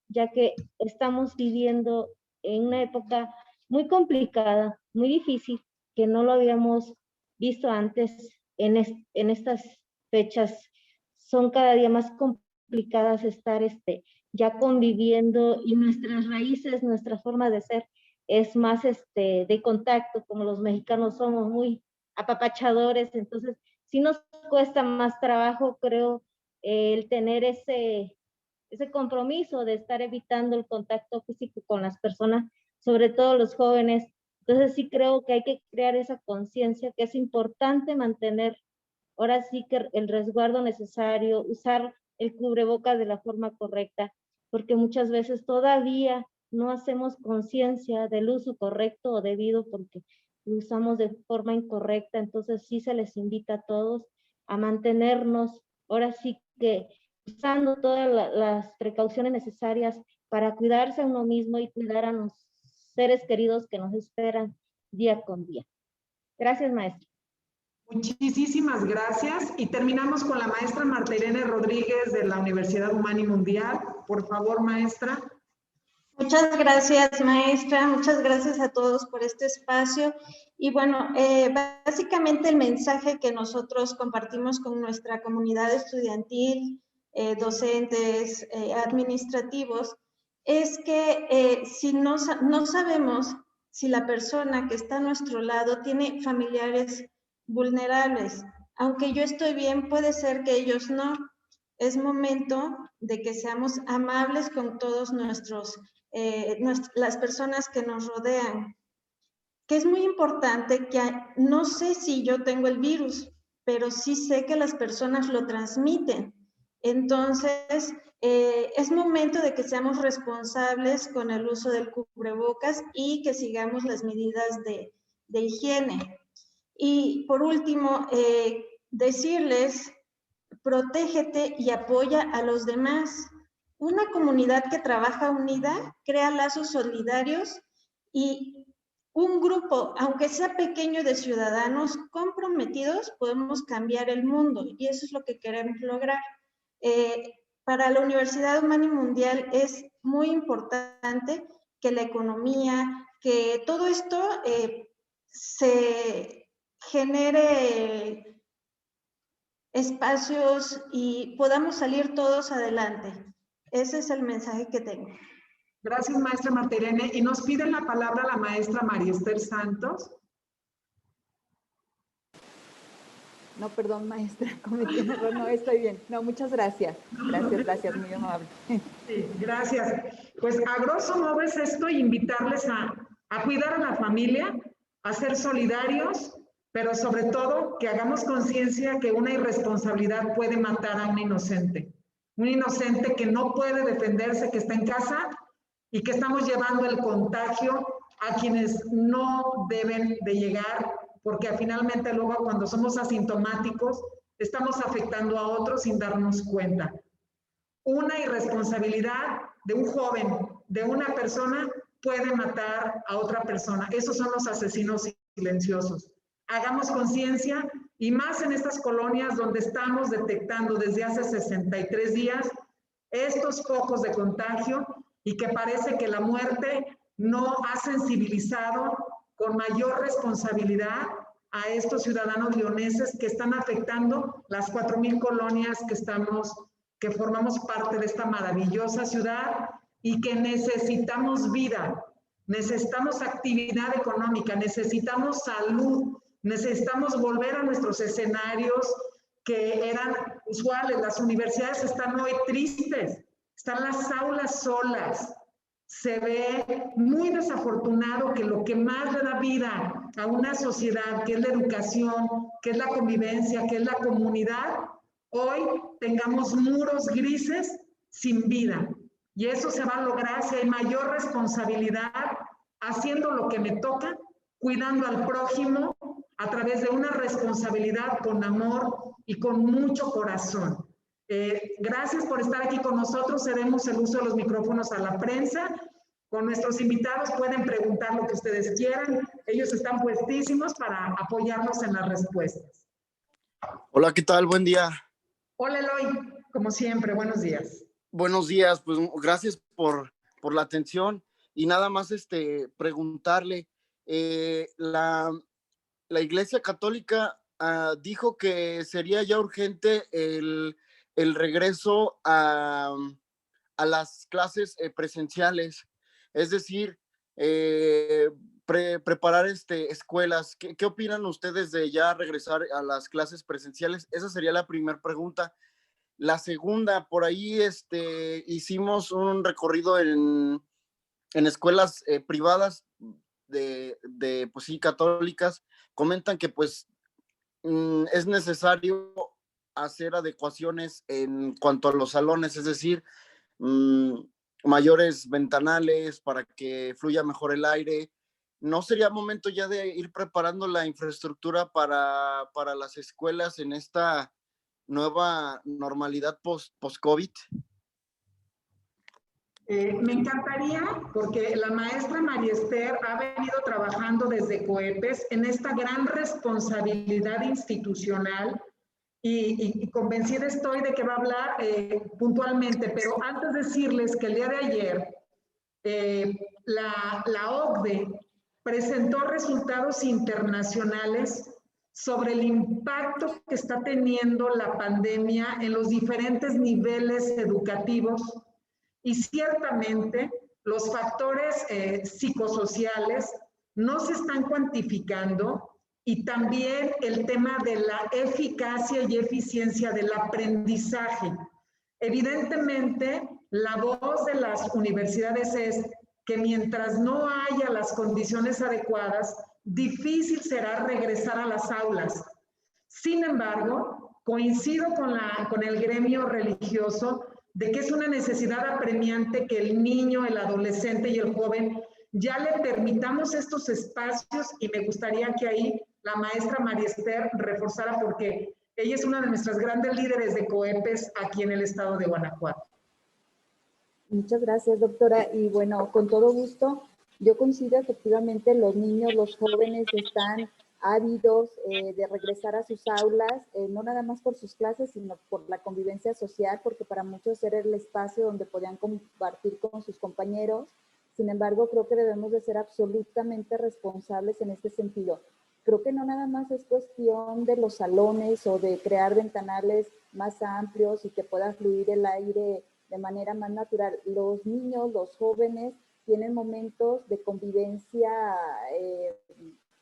ya que estamos viviendo en una época muy complicada, muy difícil, que no lo habíamos visto antes en estas fechas. Son cada día más complicadas estar ya conviviendo, y nuestras raíces, nuestra forma de ser es más de contacto, como los mexicanos somos muy apapachadores, entonces sí nos cuesta más trabajo, creo, el tener ese compromiso de estar evitando el contacto físico con las personas, sobre todo los jóvenes. Entonces sí creo que hay que crear esa conciencia, que es importante mantener ahora sí que el resguardo necesario, usar el cubrebocas de la forma correcta, porque muchas veces todavía no hacemos conciencia del uso correcto o debido, porque lo usamos de forma incorrecta. Entonces sí se les invita a todos a mantenernos ahora sí que usando todas las precauciones necesarias para cuidarse a uno mismo y cuidar a los seres queridos que nos esperan día con día. Gracias, maestra. Muchísimas gracias. Y terminamos con la maestra Marta Irene Rodríguez de la Universidad Humana y Mundial. Por favor, maestra. Muchas gracias, maestra. Muchas gracias a todos por este espacio. Y bueno, básicamente el mensaje que nosotros compartimos con nuestra comunidad estudiantil, docentes, administrativos, es que si no sabemos si la persona que está a nuestro lado tiene familiares vulnerables. Aunque yo estoy bien, puede ser que ellos no. Es momento de que seamos amables con todos las personas que nos rodean, que es muy importante que no sé si yo tengo el virus, pero sí sé que las personas lo transmiten. Entonces, es momento de que seamos responsables con el uso del cubrebocas y que sigamos las medidas de higiene. Y por último, decirles, protégete y apoya a los demás. Una comunidad que trabaja unida crea lazos solidarios y un grupo, aunque sea pequeño, de ciudadanos comprometidos, podemos cambiar el mundo y eso es lo que queremos lograr. Para la Universidad Humana y Mundial es muy importante que la economía, que todo esto se genere espacios y podamos salir todos adelante. Ese es el mensaje que tengo. Gracias, maestra Marta Irene. Y nos pide la palabra la maestra María Esther Santos. No, perdón, maestra, cometí un error. No, estoy bien. No, muchas gracias. Gracias, muy amable. Sí, gracias. Pues a grosso modo es esto, invitarles a cuidar a la familia, a ser solidarios, pero sobre todo que hagamos conciencia que una irresponsabilidad puede matar a un inocente que no puede defenderse, que está en casa y que estamos llevando el contagio a quienes no deben de llegar, porque finalmente luego cuando somos asintomáticos estamos afectando a otros sin darnos cuenta. Una irresponsabilidad de un joven, de una persona, puede matar a otra persona. Esos son los asesinos silenciosos. Hagamos conciencia y más en estas colonias donde estamos detectando desde hace 63 días estos focos de contagio y que parece que la muerte no ha sensibilizado con mayor responsabilidad a estos ciudadanos leoneses que están afectando las 4,000 colonias que formamos parte de esta maravillosa ciudad y que necesitamos vida, necesitamos actividad económica, necesitamos salud, necesitamos volver a nuestros escenarios que eran usuales. Las universidades están hoy tristes, están las aulas solas. Se ve muy desafortunado que lo que más le da vida a una sociedad, que es la educación, que es la convivencia, que es la comunidad, hoy tengamos muros grises sin vida. Y eso se va a lograr si hay mayor responsabilidad, haciendo lo que me toca, cuidando al prójimo a través de una responsabilidad con amor y con mucho corazón. Gracias por estar aquí con nosotros. Cedemos el uso de los micrófonos a la prensa. Con nuestros invitados pueden preguntar lo que ustedes quieran. Ellos están puestísimos para apoyarnos en las respuestas. Hola, ¿qué tal? Buen día. Hola, Eloy. Como siempre, buenos días. Buenos días, pues gracias por la atención. Y nada más preguntarle, la Iglesia Católica dijo que sería ya urgente el regreso a las clases presenciales, es decir, preparar escuelas. ¿Qué opinan ustedes de ya regresar a las clases presenciales? Esa sería la primera pregunta. La segunda, por ahí hicimos un recorrido en escuelas privadas pues sí, católicas. Comentan que pues es necesario hacer adecuaciones en cuanto a los salones, es decir, mayores ventanales para que fluya mejor el aire. ¿No sería momento ya de ir preparando la infraestructura para las escuelas en esta nueva normalidad post-COVID? Me encantaría, porque la maestra María Esther ha venido trabajando desde COEPES en esta gran responsabilidad institucional y convencida estoy de que va a hablar puntualmente, pero antes de decirles que el día de ayer la OCDE presentó resultados internacionales sobre el impacto que está teniendo la pandemia en los diferentes niveles educativos y ciertamente los factores psicosociales no se están cuantificando y también el tema de la eficacia y eficiencia del aprendizaje. Evidentemente, la voz de las universidades es que mientras no haya las condiciones adecuadas, difícil será regresar a las aulas. Sin embargo, coincido con el gremio religioso de que es una necesidad apremiante que el niño, el adolescente y el joven ya le permitamos estos espacios, y me gustaría que ahí la maestra María Esther reforzara, porque ella es una de nuestras grandes líderes de COEPES aquí en el estado de Guanajuato. Muchas gracias, doctora. Y bueno, con todo gusto, yo coincido, efectivamente, los niños, los jóvenes están ávidos de regresar a sus aulas, no nada más por sus clases, sino por la convivencia social, porque para muchos era el espacio donde podían compartir con sus compañeros. Sin embargo, creo que debemos de ser absolutamente responsables en este sentido. Creo que no nada más es cuestión de los salones o de crear ventanales más amplios y que pueda fluir el aire de manera más natural. Los niños, los jóvenes tienen momentos de convivencia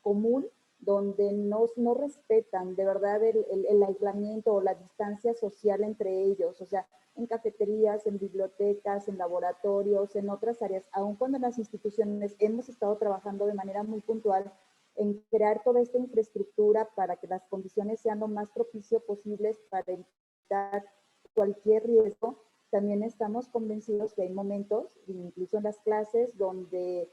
común donde no respetan de verdad el aislamiento o la distancia social entre ellos, o sea, en cafeterías, en bibliotecas, en laboratorios, en otras áreas, aun cuando en las instituciones hemos estado trabajando de manera muy puntual en crear toda esta infraestructura para que las condiciones sean lo más propicio posibles para evitar cualquier riesgo. También estamos convencidos que hay momentos, incluso en las clases, donde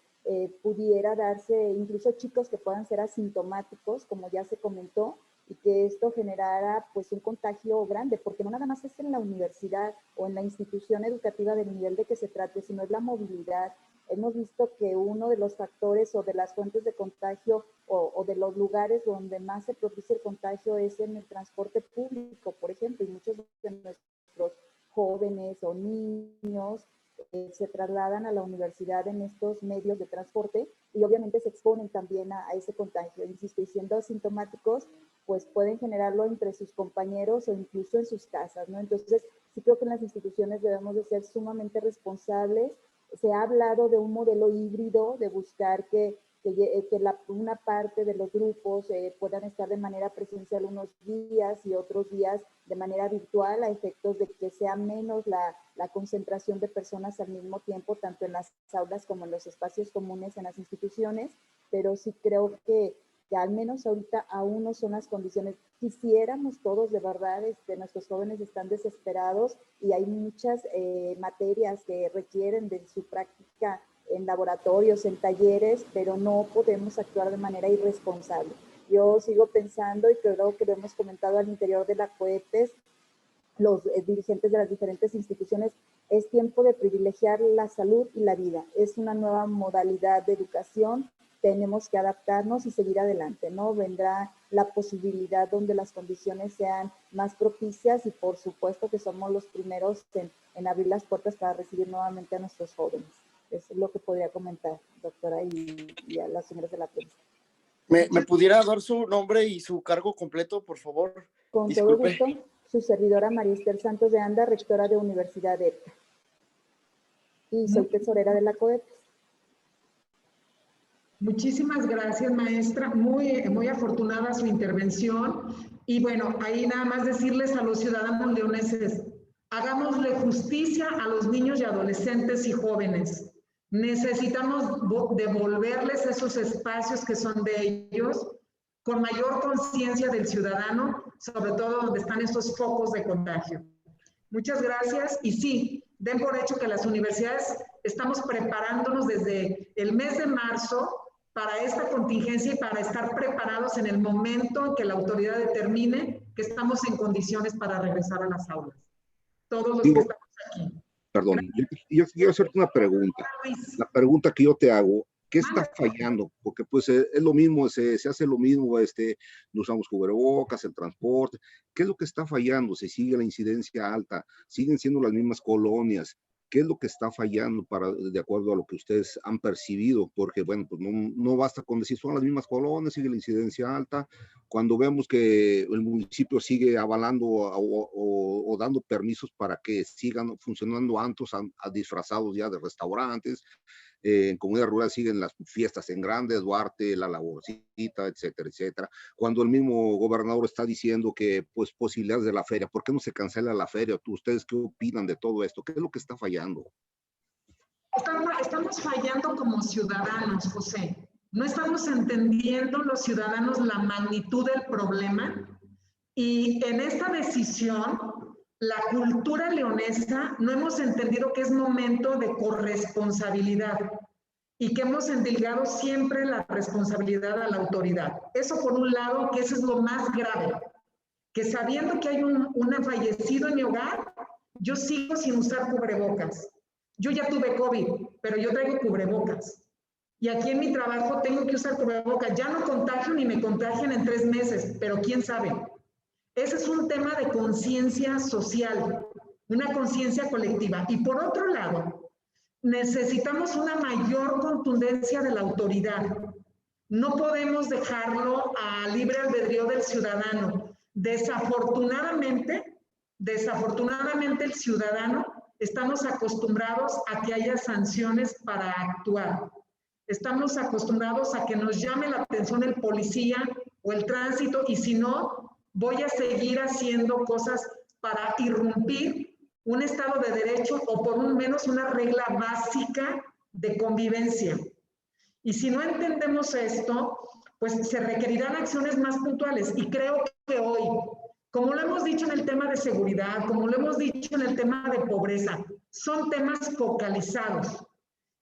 pudiera darse incluso chicos que puedan ser asintomáticos, como ya se comentó, y que esto generara pues un contagio grande, porque no nada más es en la universidad o en la institución educativa del nivel de que se trate, sino es la movilidad. Hemos visto que uno de los factores o de las fuentes de contagio o de los lugares donde más se propicia el contagio es en el transporte público, por ejemplo, y muchos de nuestros jóvenes o niños se trasladan a la universidad en estos medios de transporte y obviamente se exponen también a ese contagio. Insisto, y siendo asintomáticos, pues pueden generarlo entre sus compañeros o incluso en sus casas, ¿no? Entonces, sí creo que en las instituciones debemos de ser sumamente responsables. Se ha hablado de un modelo híbrido, de buscar que una parte de los grupos puedan estar de manera presencial unos días y otros días de manera virtual, a efectos de que sea menos la concentración de personas al mismo tiempo, tanto en las aulas como en los espacios comunes en las instituciones, pero sí creo que al menos ahorita aún no son las condiciones. Quisiéramos todos, de verdad, nuestros jóvenes están desesperados y hay muchas materias que requieren de su práctica en laboratorios, en talleres, pero no podemos actuar de manera irresponsable. Yo sigo pensando, y creo que lo hemos comentado al interior de la COEPES, los dirigentes de las diferentes instituciones, es tiempo de privilegiar la salud y la vida. Es una nueva modalidad de educación, tenemos que adaptarnos y seguir adelante, ¿no? Vendrá la posibilidad donde las condiciones sean más propicias y por supuesto que somos los primeros en abrir las puertas para recibir nuevamente a nuestros jóvenes. Eso es lo que podría comentar, doctora, y a las señoras de la prensa. ¿Me pudiera dar su nombre y su cargo completo, por favor? Con Disculpe. todo gusto, su servidora María Esther Santos de Anda, rectora de Universidad EPTA. Y soy tesorera de la COEPES. Muchísimas gracias, maestra. Muy afortunada su intervención. Y bueno, ahí nada más decirles a los ciudadanos leoneses, hagámosle justicia a los niños y adolescentes y jóvenes. Necesitamos devolverles esos espacios que son de ellos, con mayor conciencia del ciudadano, sobre todo donde están estos focos de contagio. Muchas gracias. Y sí, den por hecho que las universidades estamos preparándonos desde el mes de marzo para esta contingencia y para estar preparados en el momento en que la autoridad determine que estamos en condiciones para regresar a las aulas. Todos los que estamos aquí. Perdón, yo quiero hacerte una pregunta. La pregunta que yo te hago, ¿qué está fallando? Porque pues es lo mismo, se hace lo mismo, no usamos cubrebocas, el transporte. ¿Qué es lo que está fallando? Se sigue la incidencia alta, siguen siendo las mismas colonias. ¿Qué es lo que está fallando de acuerdo a lo que ustedes han percibido? Porque, bueno, pues no basta con decir son las mismas colonias, sigue la incidencia alta. Cuando vemos que el municipio sigue avalando o dando permisos para que sigan funcionando antros disfrazados ya de restaurantes, en comunidad rural siguen las fiestas en grande, Duarte, La Laborcita, etcétera, etcétera. Cuando el mismo gobernador está diciendo que, pues, posibilidades de la feria, ¿por qué no se cancela la feria? ¿Ustedes qué opinan de todo esto? ¿Qué es lo que está fallando? Estamos fallando como ciudadanos, José. No estamos entendiendo los ciudadanos la magnitud del problema y en esta decisión, la cultura leonesa no hemos entendido que es momento de corresponsabilidad y que hemos endilgado siempre la responsabilidad a la autoridad. Eso por un lado, que eso es lo más grave, que sabiendo que hay un fallecido en mi hogar, yo sigo sin usar cubrebocas. Yo ya tuve COVID, pero yo traigo cubrebocas. Y aquí en mi trabajo tengo que usar cubrebocas. Ya no contagio ni me contagian en 3 meses, pero quién sabe. Ese es un tema de conciencia social, una conciencia colectiva. Y por otro lado, necesitamos una mayor contundencia de la autoridad. No podemos dejarlo a libre albedrío del ciudadano. Desafortunadamente el ciudadano estamos acostumbrados a que haya sanciones para actuar. Estamos acostumbrados a que nos llame la atención el policía o el tránsito y si no, voy a seguir haciendo cosas para irrumpir un Estado de Derecho o por lo menos una regla básica de convivencia. Y si no entendemos esto, pues se requerirán acciones más puntuales. Y creo que hoy, como lo hemos dicho en el tema de seguridad, como lo hemos dicho en el tema de pobreza, son temas focalizados.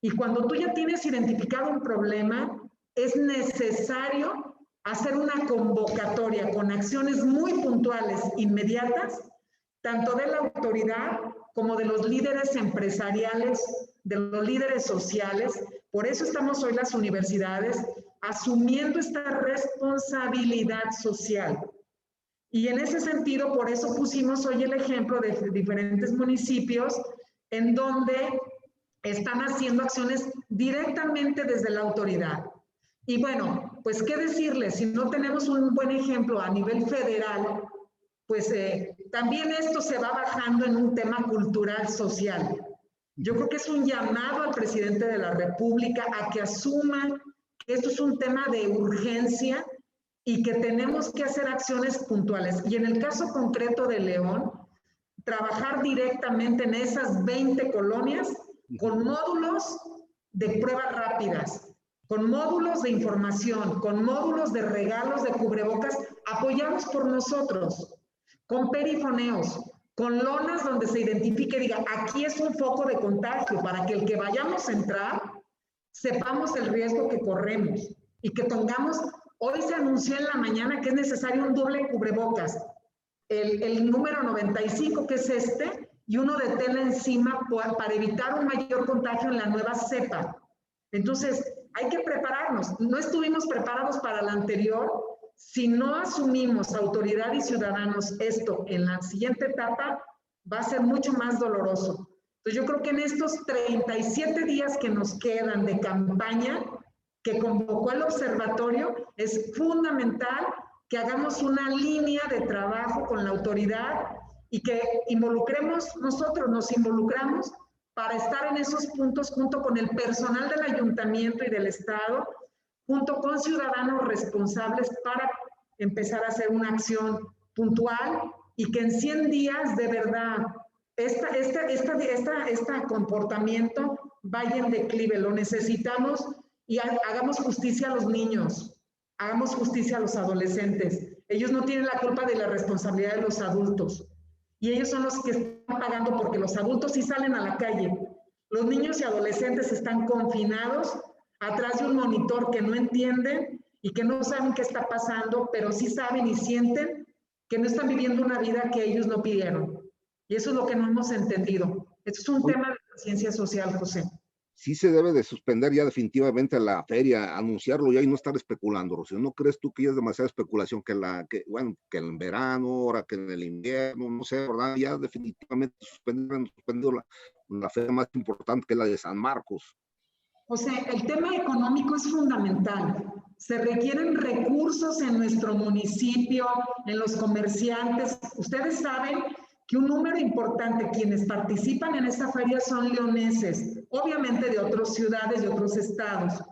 Y cuando tú ya tienes identificado un problema, es necesario hacer una convocatoria con acciones muy puntuales, inmediatas, tanto de la autoridad como de los líderes empresariales, de los líderes sociales. Por eso estamos hoy las universidades asumiendo esta responsabilidad social. Y en ese sentido, por eso pusimos hoy el ejemplo de diferentes municipios en donde están haciendo acciones directamente desde la autoridad. Y bueno, pues qué decirles, si no tenemos un buen ejemplo a nivel federal, pues también esto se va bajando en un tema cultural social. Yo creo que es un llamado al presidente de la República a que asuma que esto es un tema de urgencia y que tenemos que hacer acciones puntuales. Y en el caso concreto de León, trabajar directamente en esas 20 colonias con módulos de pruebas rápidas, con módulos de información, con módulos de regalos de cubrebocas apoyados por nosotros, con perifoneos, con lonas donde se identifique y diga, aquí es un foco de contagio, para que el que vayamos a entrar, sepamos el riesgo que corremos y que tengamos, hoy se anunció en la mañana que es necesario un doble cubrebocas, el número 95 que es este, y uno de tela encima para evitar un mayor contagio en la nueva cepa. Entonces, hay que prepararnos. No estuvimos preparados para la anterior. Si no asumimos, autoridad y ciudadanos, esto en la siguiente etapa, va a ser mucho más doloroso. Entonces, yo creo que en estos 37 días que nos quedan de campaña que convocó el observatorio, es fundamental que hagamos una línea de trabajo con la autoridad y que nosotros nos involucramos para estar en esos puntos junto con el personal del ayuntamiento y del Estado, junto con ciudadanos responsables para empezar a hacer una acción puntual y que en 100 días de verdad este comportamiento vaya en declive. Lo necesitamos y hagamos justicia a los niños, hagamos justicia a los adolescentes. Ellos no tienen la culpa de la responsabilidad de los adultos. Y ellos son los que están pagando porque los adultos sí salen a la calle. Los niños y adolescentes están confinados atrás de un monitor que no entienden y que no saben qué está pasando, pero sí saben y sienten que no están viviendo una vida que ellos no pidieron. Y eso es lo que no hemos entendido. Esto es un tema de conciencia social, José. sí se debe de suspender ya definitivamente la feria, anunciarlo ya y no estar especulando, Rocío. ¿No crees tú que ya es demasiada especulación bueno, que en verano, ahora que en el invierno, no sé, ¿verdad? Ya definitivamente suspendido la feria más importante, que es la de San Marcos. O sea, el tema económico es fundamental. Se requieren recursos en nuestro municipio, en los comerciantes. Ustedes saben que un número importante quienes participan en esta feria son leoneses, obviamente de otras ciudades, de otros estados.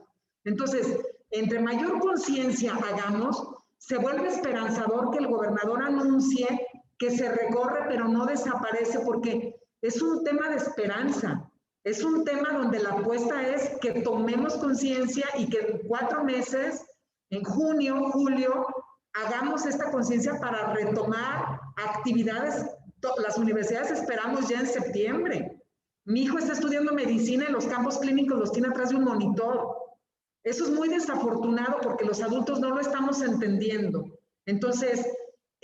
Entonces, entre mayor conciencia hagamos, se vuelve esperanzador que el gobernador anuncie que se recorre pero no desaparece, porque es un tema de esperanza. Es un tema donde la apuesta es que tomemos conciencia y que en 4 meses, en junio, julio, hagamos esta conciencia para retomar actividades. Las universidades esperamos ya en septiembre. Mi hijo está estudiando medicina en los campos clínicos, los tiene atrás de un monitor. Eso es muy desafortunado porque los adultos no lo estamos entendiendo. Entonces,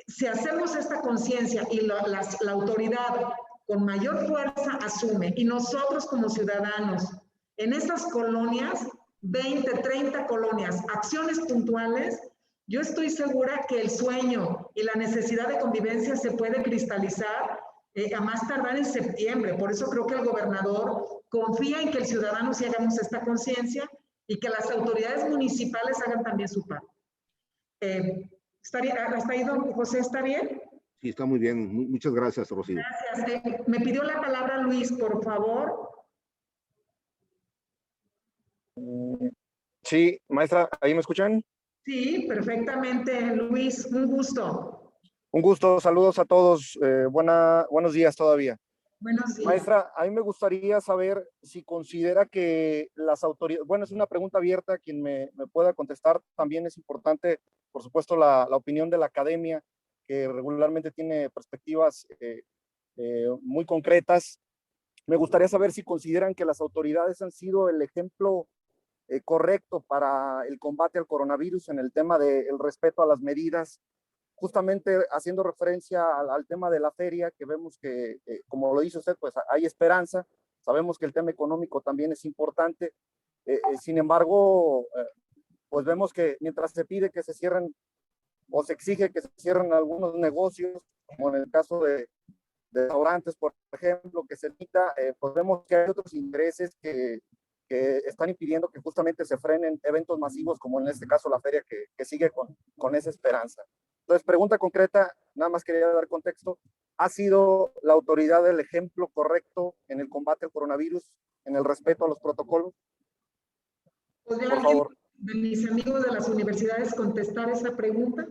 si hacemos esta conciencia y la autoridad con mayor fuerza asume, y nosotros como ciudadanos, en estas colonias, 20, 30 colonias, acciones puntuales, yo estoy segura que el sueño y la necesidad de convivencia se puede cristalizar a más tardar en septiembre. Por eso creo que el gobernador confía en que el ciudadano sí hagamos esta conciencia y que las autoridades municipales hagan también su parte. ¿Está bien? ¿Hasta ahí, don José, está bien? Sí, está muy bien. Muchas gracias, Rocío. Gracias. Me pidió la palabra Luis, por favor. Sí, maestra, ¿ahí me escuchan? Sí, perfectamente, Luis. Un gusto. Un gusto, saludos a todos. Buenos días todavía. Buenos días. Maestra, a mí me gustaría saber si considera que las autoridades, bueno, es una pregunta abierta, quien me pueda contestar. También es importante, por supuesto, la opinión de la academia, que regularmente tiene perspectivas muy concretas. Me gustaría saber si consideran que las autoridades han sido el ejemplo correcto para el combate al coronavirus en el tema del respeto a las medidas, justamente haciendo referencia al tema de la feria, que vemos que, como lo dice usted, pues hay esperanza. Sabemos que el tema económico también es importante. Sin embargo, pues vemos que mientras se pide que se cierren o se exige que se cierren algunos negocios, como en el caso de restaurantes, por ejemplo, que se evita, pues vemos que hay otros intereses que están impidiendo que justamente se frenen eventos masivos, como en este caso la feria, que sigue con esa esperanza. Entonces, pregunta concreta, nada más quería dar contexto. ¿Ha sido la autoridad el ejemplo correcto en el combate al coronavirus, en el respeto a los protocolos? ¿Podría por alguien favor. de mis amigos de las universidades contestar esa pregunta?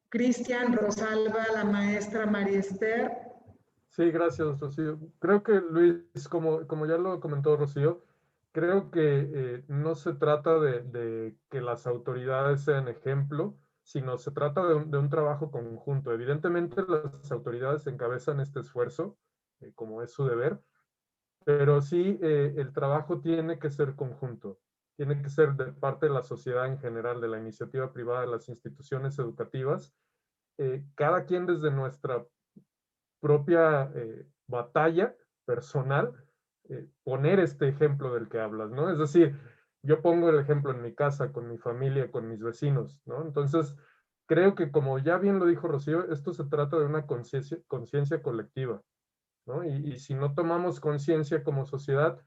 Cristian, Rosalba, la maestra María Esther. Sí, gracias, Rocío. Creo que Luis, como ya lo comentó Rocío, creo que no se trata de que las autoridades sean ejemplo, sino se trata de un trabajo conjunto. Evidentemente las autoridades encabezan este esfuerzo, como es su deber, pero sí el trabajo tiene que ser conjunto, tiene que ser de parte de la sociedad en general, de la iniciativa privada, de las instituciones educativas, cada quien desde nuestra propia batalla personal, poner este ejemplo del que hablas, ¿no? Es decir, yo pongo el ejemplo en mi casa, con mi familia, con mis vecinos, ¿no? Entonces, creo que como ya bien lo dijo Rocío, esto se trata de una conciencia colectiva, ¿no? Y si no tomamos conciencia como sociedad,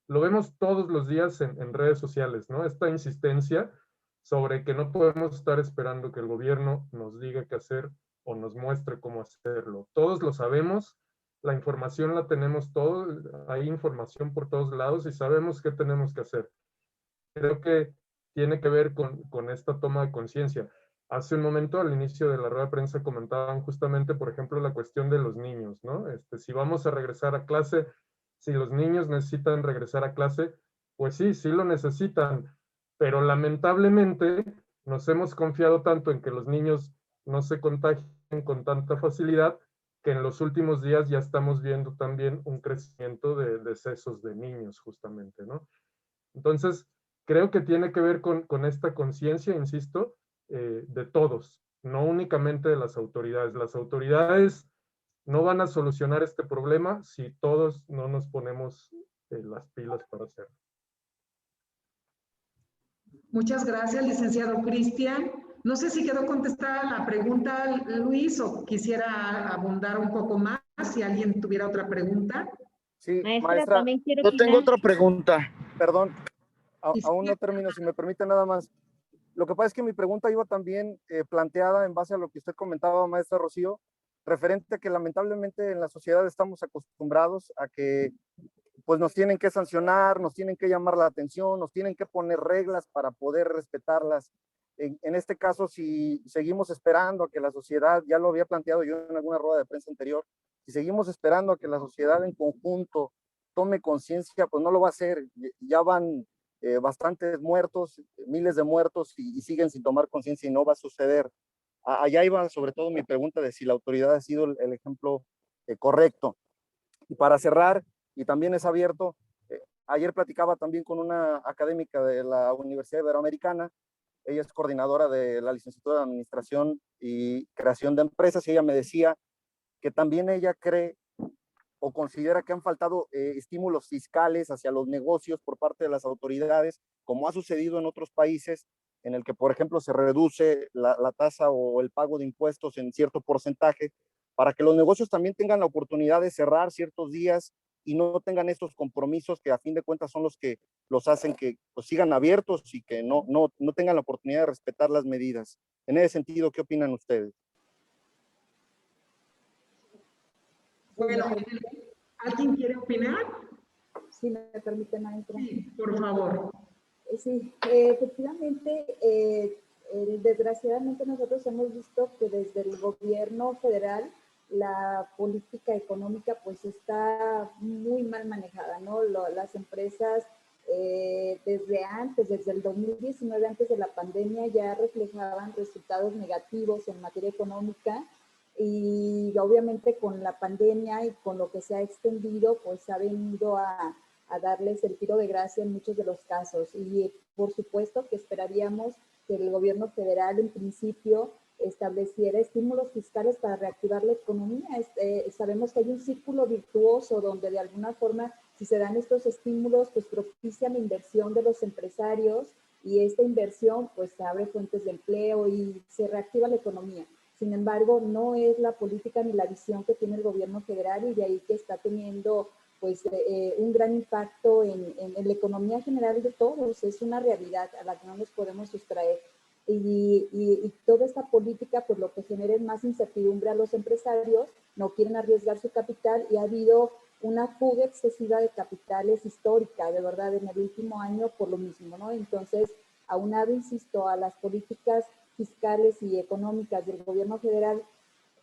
lo vemos todos los días en redes sociales, ¿no? Esta insistencia sobre que no podemos estar esperando que el gobierno nos diga qué hacer o nos muestre cómo hacerlo. Todos lo sabemos, la información la tenemos todos, hay información por todos lados y sabemos qué tenemos que hacer. Creo que tiene que ver con esta toma de conciencia. Hace un momento, al inicio de la rueda de prensa, comentaban justamente, por ejemplo, la cuestión de los niños, ¿no? Si vamos a regresar a clase, si los niños necesitan regresar a clase, pues sí, sí lo necesitan, pero lamentablemente nos hemos confiado tanto en que los niños no se contagien con tanta facilidad que en los últimos días ya estamos viendo también un crecimiento de decesos de niños, justamente, ¿no? Entonces, creo que tiene que ver con esta conciencia, insisto, de todos, no únicamente de las autoridades. Las autoridades no van a solucionar este problema si todos no nos ponemos las pilas para hacerlo. Muchas gracias, licenciado Cristian. No sé si quedó contestada la pregunta, Luis, o quisiera abundar un poco más, si alguien tuviera otra pregunta. Sí, Maestra, también quiero Yo tengo otra pregunta. Perdón, aún no termino, si me permite nada más. Lo que pasa es que mi pregunta iba también planteada en base a lo que usted comentaba, maestra Rocío, referente a que lamentablemente en la sociedad estamos acostumbrados a que pues nos tienen que sancionar, nos tienen que llamar la atención, nos tienen que poner reglas para poder respetarlas. En este caso, si seguimos esperando a que la sociedad, ya lo había planteado yo en alguna rueda de prensa anterior, si seguimos esperando a que la sociedad en conjunto tome conciencia, pues no lo va a hacer. Ya van bastantes muertos, miles de muertos y siguen sin tomar conciencia y no va a suceder. Allá iba sobre todo mi pregunta de si la autoridad ha sido el ejemplo correcto. Y para cerrar, y también es abierto, ayer platicaba también con una académica de la Universidad Iberoamericana, ella es coordinadora de la licenciatura de Administración y Creación de Empresas, y ella me decía que también ella cree o considera que han faltado estímulos fiscales hacia los negocios por parte de las autoridades, como ha sucedido en otros países, en el que, por ejemplo, se reduce la tasa o el pago de impuestos en cierto porcentaje, para que los negocios también tengan la oportunidad de cerrar ciertos días y no tengan estos compromisos que a fin de cuentas son los que los hacen que pues, sigan abiertos y que no tengan la oportunidad de respetar las medidas. En ese sentido, ¿qué opinan ustedes? Bueno, ¿alguien quiere opinar? Si me permite, maestra. Sí, por favor. Sí, efectivamente, desgraciadamente nosotros hemos visto que desde el gobierno federal la política económica pues está muy mal manejada, ¿no? Las empresas desde el 2019, antes de la pandemia, ya reflejaban resultados negativos en materia económica y obviamente con la pandemia y con lo que se ha extendido, pues ha venido a darles el tiro de gracia en muchos de los casos. Y por supuesto que esperaríamos que el gobierno federal en principio estableciera estímulos fiscales para reactivar la economía. Sabemos que hay un círculo virtuoso donde de alguna forma, si se dan estos estímulos, pues propician la inversión de los empresarios y esta inversión pues abre fuentes de empleo y se reactiva la economía. Sin embargo, no es la política ni la visión que tiene el gobierno federal y de ahí que está teniendo pues un gran impacto en la economía general de todos. Es una realidad a la que no nos podemos sustraer. Y toda esta política, pues lo que genera es más incertidumbre a los empresarios, no quieren arriesgar su capital y ha habido una fuga excesiva de capitales histórica, de verdad, en el último año por lo mismo, ¿no? Entonces, aunado, insisto, a las políticas fiscales y económicas del gobierno federal,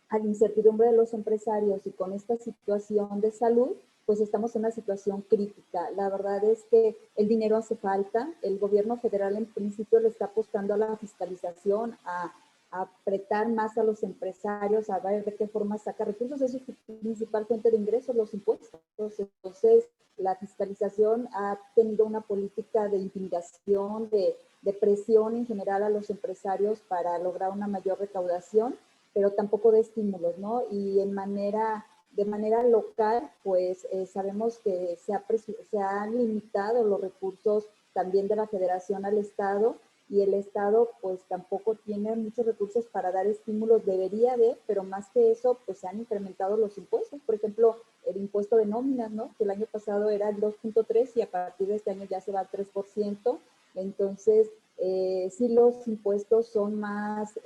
a la incertidumbre de los empresarios y con esta situación de salud, pues estamos en una situación crítica. La verdad es que el dinero hace falta. El gobierno federal en principio le está apostando a la fiscalización, a apretar más a los empresarios, a ver de qué forma saca recursos. Es su principal fuente de ingresos, los impuestos. Entonces, la fiscalización ha tenido una política de intimidación, de presión en general a los empresarios para lograr una mayor recaudación, pero tampoco de estímulos, ¿no? Y de manera local, pues sabemos que se han limitado los recursos también de la federación al Estado y el Estado pues tampoco tiene muchos recursos para dar estímulos, debería de, pero más que eso, pues se han incrementado los impuestos. Por ejemplo, el impuesto de nóminas, ¿no? Que el año pasado era el 2.3 y a partir de este año ya se va al 3%. Entonces, sí los impuestos son más...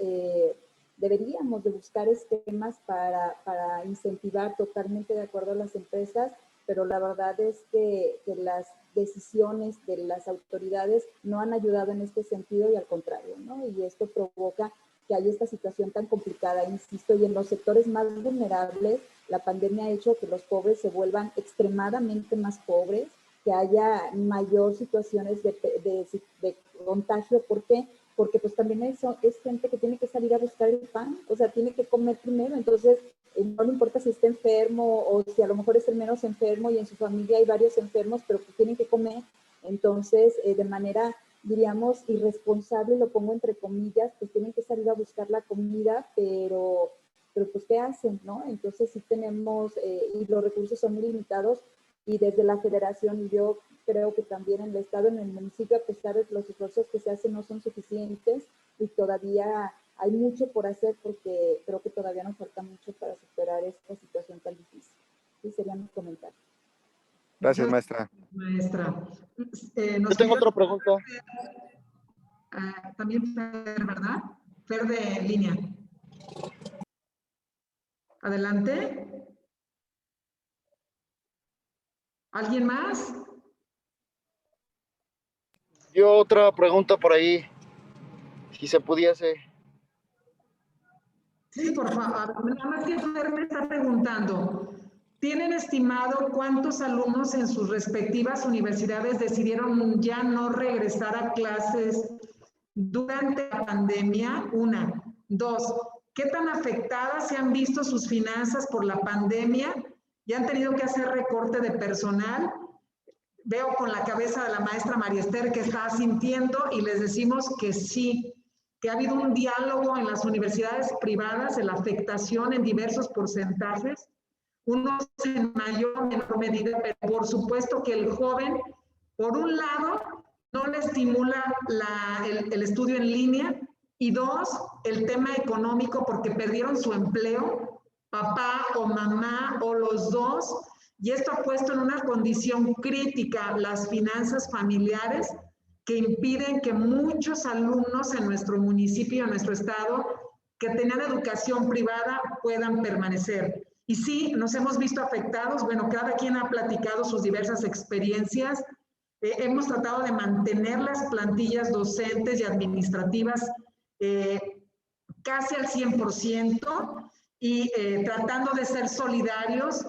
deberíamos de buscar esquemas para incentivar, totalmente de acuerdo a las empresas, pero la verdad es que las decisiones de las autoridades no han ayudado en este sentido y al contrario, ¿no? Y esto provoca que haya esta situación tan complicada, insisto, y en los sectores más vulnerables, la pandemia ha hecho que los pobres se vuelvan extremadamente más pobres, que haya mayor situaciones de contagio. ¿Por qué? Porque pues también es gente que tiene que salir a buscar el pan, o sea, tiene que comer primero, entonces no le importa si está enfermo o si a lo mejor es el menos enfermo y en su familia hay varios enfermos, pero que tienen que comer. Entonces, de manera, diríamos, irresponsable, lo pongo entre comillas, pues tienen que salir a buscar la comida, pero pero pues ¿qué hacen, no? Entonces sí tenemos, y los recursos son muy limitados, y desde la federación, y yo creo que también en el estado, en el municipio, a pesar de los esfuerzos que se hacen, no son suficientes, y todavía hay mucho por hacer, porque creo que todavía nos falta mucho para superar esta situación tan difícil. Sí, sería mi comentario. Gracias, maestra. Maestra. Yo tengo otra pregunta. También Fer, ¿verdad? Fer de línea. Adelante. ¿Alguien más? Yo otra pregunta por ahí, si se pudiese. Sí, por favor. Nada más que Fer me está preguntando, ¿tienen estimado cuántos alumnos en sus respectivas universidades decidieron ya no regresar a clases durante la pandemia? Una. Dos, ¿qué tan afectadas se han visto sus finanzas por la pandemia? ¿Ya han tenido que hacer recorte de personal? Veo con la cabeza de la maestra María Esther que está asintiendo y les decimos que sí, que ha habido un diálogo en las universidades privadas de la afectación en diversos porcentajes, unos en mayor o menor medida, pero por supuesto que el joven, por un lado, no le estimula el estudio en línea, y dos, el tema económico porque perdieron su empleo, papá o mamá o los dos, y esto ha puesto en una condición crítica las finanzas familiares que impiden que muchos alumnos en nuestro municipio, en nuestro estado, que tenían educación privada puedan permanecer. Y sí, nos hemos visto afectados. Bueno, cada quien ha platicado sus diversas experiencias. Hemos tratado de mantener las plantillas docentes y administrativas casi al 100% y tratando de ser solidarios,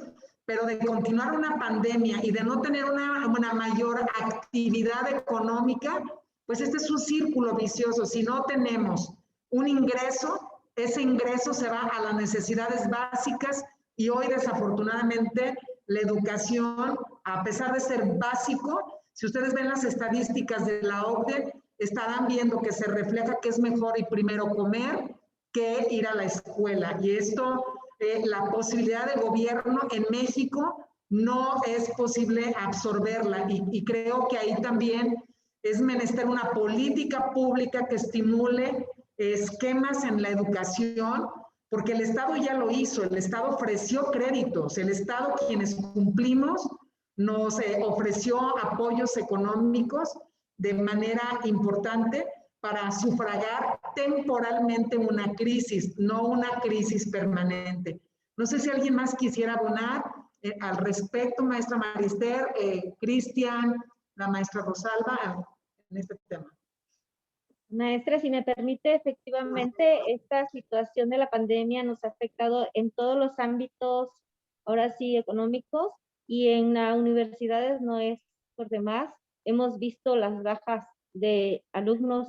pero de continuar una pandemia y de no tener una mayor actividad económica, pues este es un círculo vicioso. Si no tenemos un ingreso, ese ingreso se va a las necesidades básicas, y hoy desafortunadamente la educación, a pesar de ser básico, si ustedes ven las estadísticas de la OCDE, estarán viendo que se refleja que es mejor y primero comer que ir a la escuela. Y esto, la posibilidad de gobierno en México no es posible absorberla. Y creo que ahí también es menester una política pública que estimule esquemas en la educación, porque el Estado ya lo hizo, el Estado ofreció créditos, el Estado, quienes cumplimos, nos ofreció apoyos económicos de manera importante para sufragar temporalmente una crisis, no una crisis permanente. No sé si alguien más quisiera abonar al respecto, maestra María Esther, Cristian, la maestra Rosalba, en este tema. Maestra, si me permite, efectivamente, esta situación de la pandemia nos ha afectado en todos los ámbitos, ahora sí, económicos, y en las universidades no es por demás. Hemos visto las bajas de alumnos,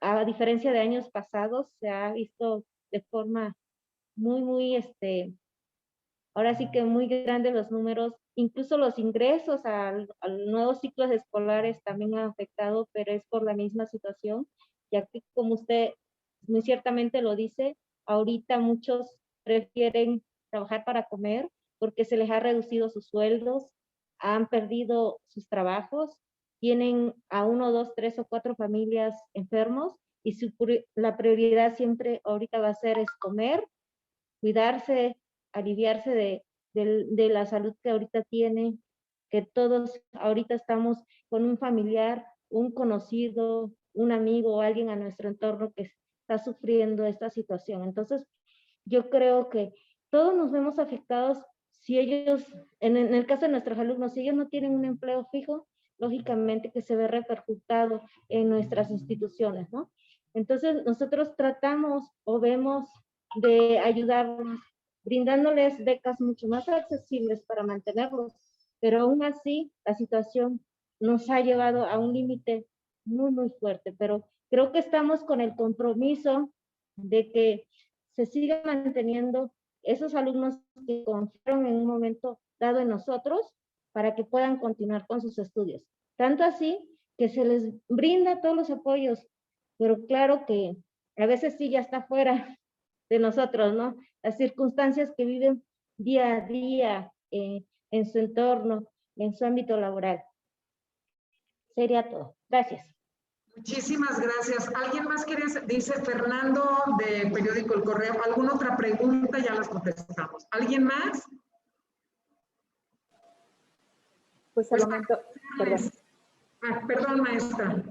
a diferencia de años pasados, se ha visto de forma muy, ahora sí que muy grandes los números. Incluso los ingresos a nuevos ciclos escolares también han afectado, pero es por la misma situación, ya que como usted muy ciertamente lo dice, ahorita muchos prefieren trabajar para comer porque se les ha reducido sus sueldos, han perdido sus trabajos, tienen a 1, 2, 3 o 4 familias enfermos, y la prioridad siempre ahorita va a ser es comer, cuidarse, aliviarse de la salud que ahorita tiene, que todos ahorita estamos con un familiar, un conocido, un amigo o alguien a nuestro entorno que está sufriendo esta situación. Entonces, yo creo que todos nos vemos afectados si ellos, en el caso de nuestros alumnos, si ellos no tienen un empleo fijo, lógicamente que se ve repercutado en nuestras instituciones, ¿no? Entonces, nosotros tratamos o vemos de ayudarnos, brindándoles becas mucho más accesibles para mantenerlos, pero aún así la situación nos ha llevado a un límite muy fuerte, pero creo que estamos con el compromiso de que se siga manteniendo esos alumnos que confiaron en un momento dado en nosotros para que puedan continuar con sus estudios. Tanto así que se les brinda todos los apoyos, pero claro que a veces sí ya está fuera de nosotros, ¿no? Las circunstancias que viven día a día en su entorno, en su ámbito laboral. Sería todo. Gracias. Muchísimas gracias. ¿Alguien más quiere? Dice Fernando de Periódico El Correo. ¿Alguna otra pregunta? Ya las contestamos. ¿Alguien más? Pues al momento, perdón. Perdón, maestra.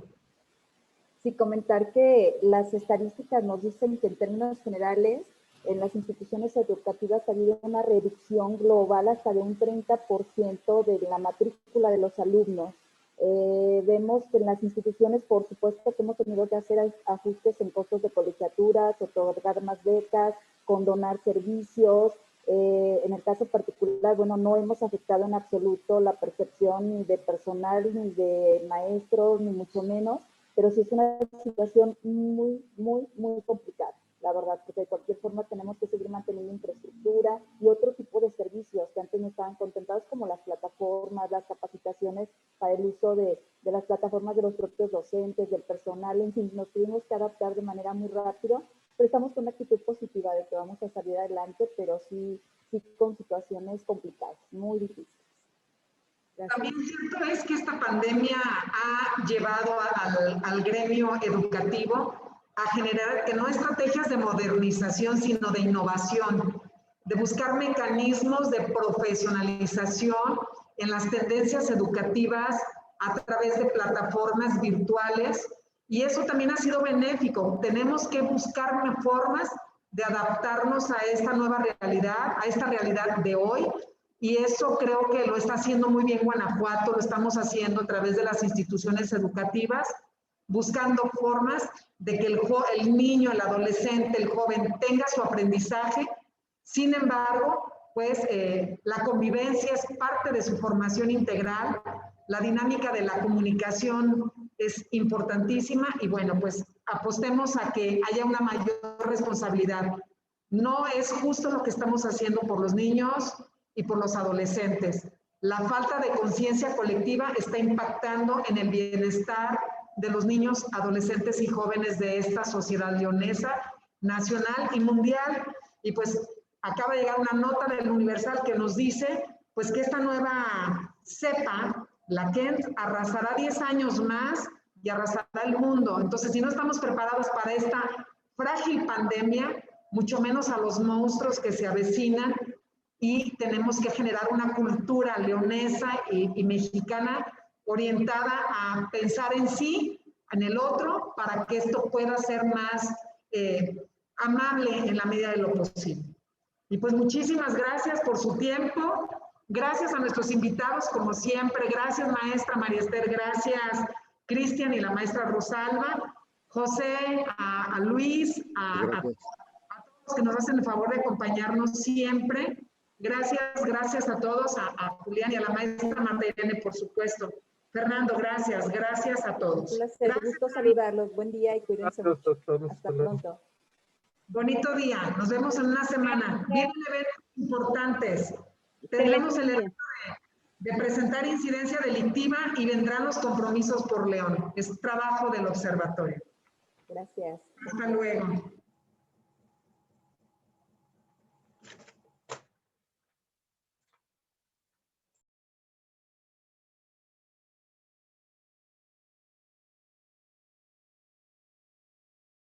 Sí, comentar que las estadísticas nos dicen que en términos generales, en las instituciones educativas ha habido una reducción global hasta de un 30% de la matrícula de los alumnos. Vemos que en las instituciones, por supuesto, que hemos tenido que hacer ajustes en costos de colegiaturas, otorgar más becas, condonar servicios. En el caso particular, bueno, no hemos afectado en absoluto la percepción ni de personal, ni de maestros, ni mucho menos, pero sí es una situación muy, muy, muy complicada, la verdad, porque de cualquier forma tenemos que seguir manteniendo infraestructura y otro tipo de servicios que antes no estaban contemplados, como las plataformas, las capacitaciones para el uso de las plataformas de los propios docentes, del personal, en fin, nos tuvimos que adaptar de manera muy rápida, pero estamos con una actitud positiva de que vamos a salir adelante, pero sí con situaciones complicadas, muy difíciles. Gracias. También cierto es que esta pandemia ha llevado al gremio educativo a generar no estrategias de modernización, sino de innovación, de buscar mecanismos de profesionalización en las tendencias educativas a través de plataformas virtuales, y eso también ha sido benéfico. Tenemos que buscar formas de adaptarnos a esta nueva realidad, a esta realidad de hoy, y eso creo que lo está haciendo muy bien Guanajuato, lo estamos haciendo a través de las instituciones educativas, buscando formas de que el niño, el adolescente, el joven tenga su aprendizaje. Sin embargo, pues la convivencia es parte de su formación integral, la dinámica de la comunicación es importantísima y bueno, pues apostemos a que haya una mayor responsabilidad. No es justo lo que estamos haciendo por los niños y por los adolescentes. La falta de conciencia colectiva está impactando en el bienestar de los niños, adolescentes y jóvenes de esta sociedad leonesa, nacional y mundial. Y pues acaba de llegar una nota del Universal que nos dice pues que esta nueva cepa, la Kent, arrasará 10 años más y arrasará el mundo. Entonces, si no estamos preparados para esta frágil pandemia, mucho menos a los monstruos que se avecinan, y tenemos que generar una cultura leonesa y mexicana orientada a pensar en sí, en el otro, para que esto pueda ser más amable en la medida de lo posible. Y pues muchísimas gracias por su tiempo, gracias a nuestros invitados como siempre, gracias maestra María Esther, gracias Cristian y la maestra Rosalba, José, a Luis, a todos los que nos hacen el favor de acompañarnos siempre. Gracias a todos, a Julián y a la maestra Marta Irene, por supuesto. Fernando, gracias a todos. Un placer, gusto saludarlos. Buen día y cuídense mucho. Hasta pronto. Bonito día, nos vemos en una semana. Vienen eventos importantes. Tendremos el evento de presentar incidencia delictiva y vendrán los compromisos por León. Es trabajo del observatorio. Gracias. Hasta luego.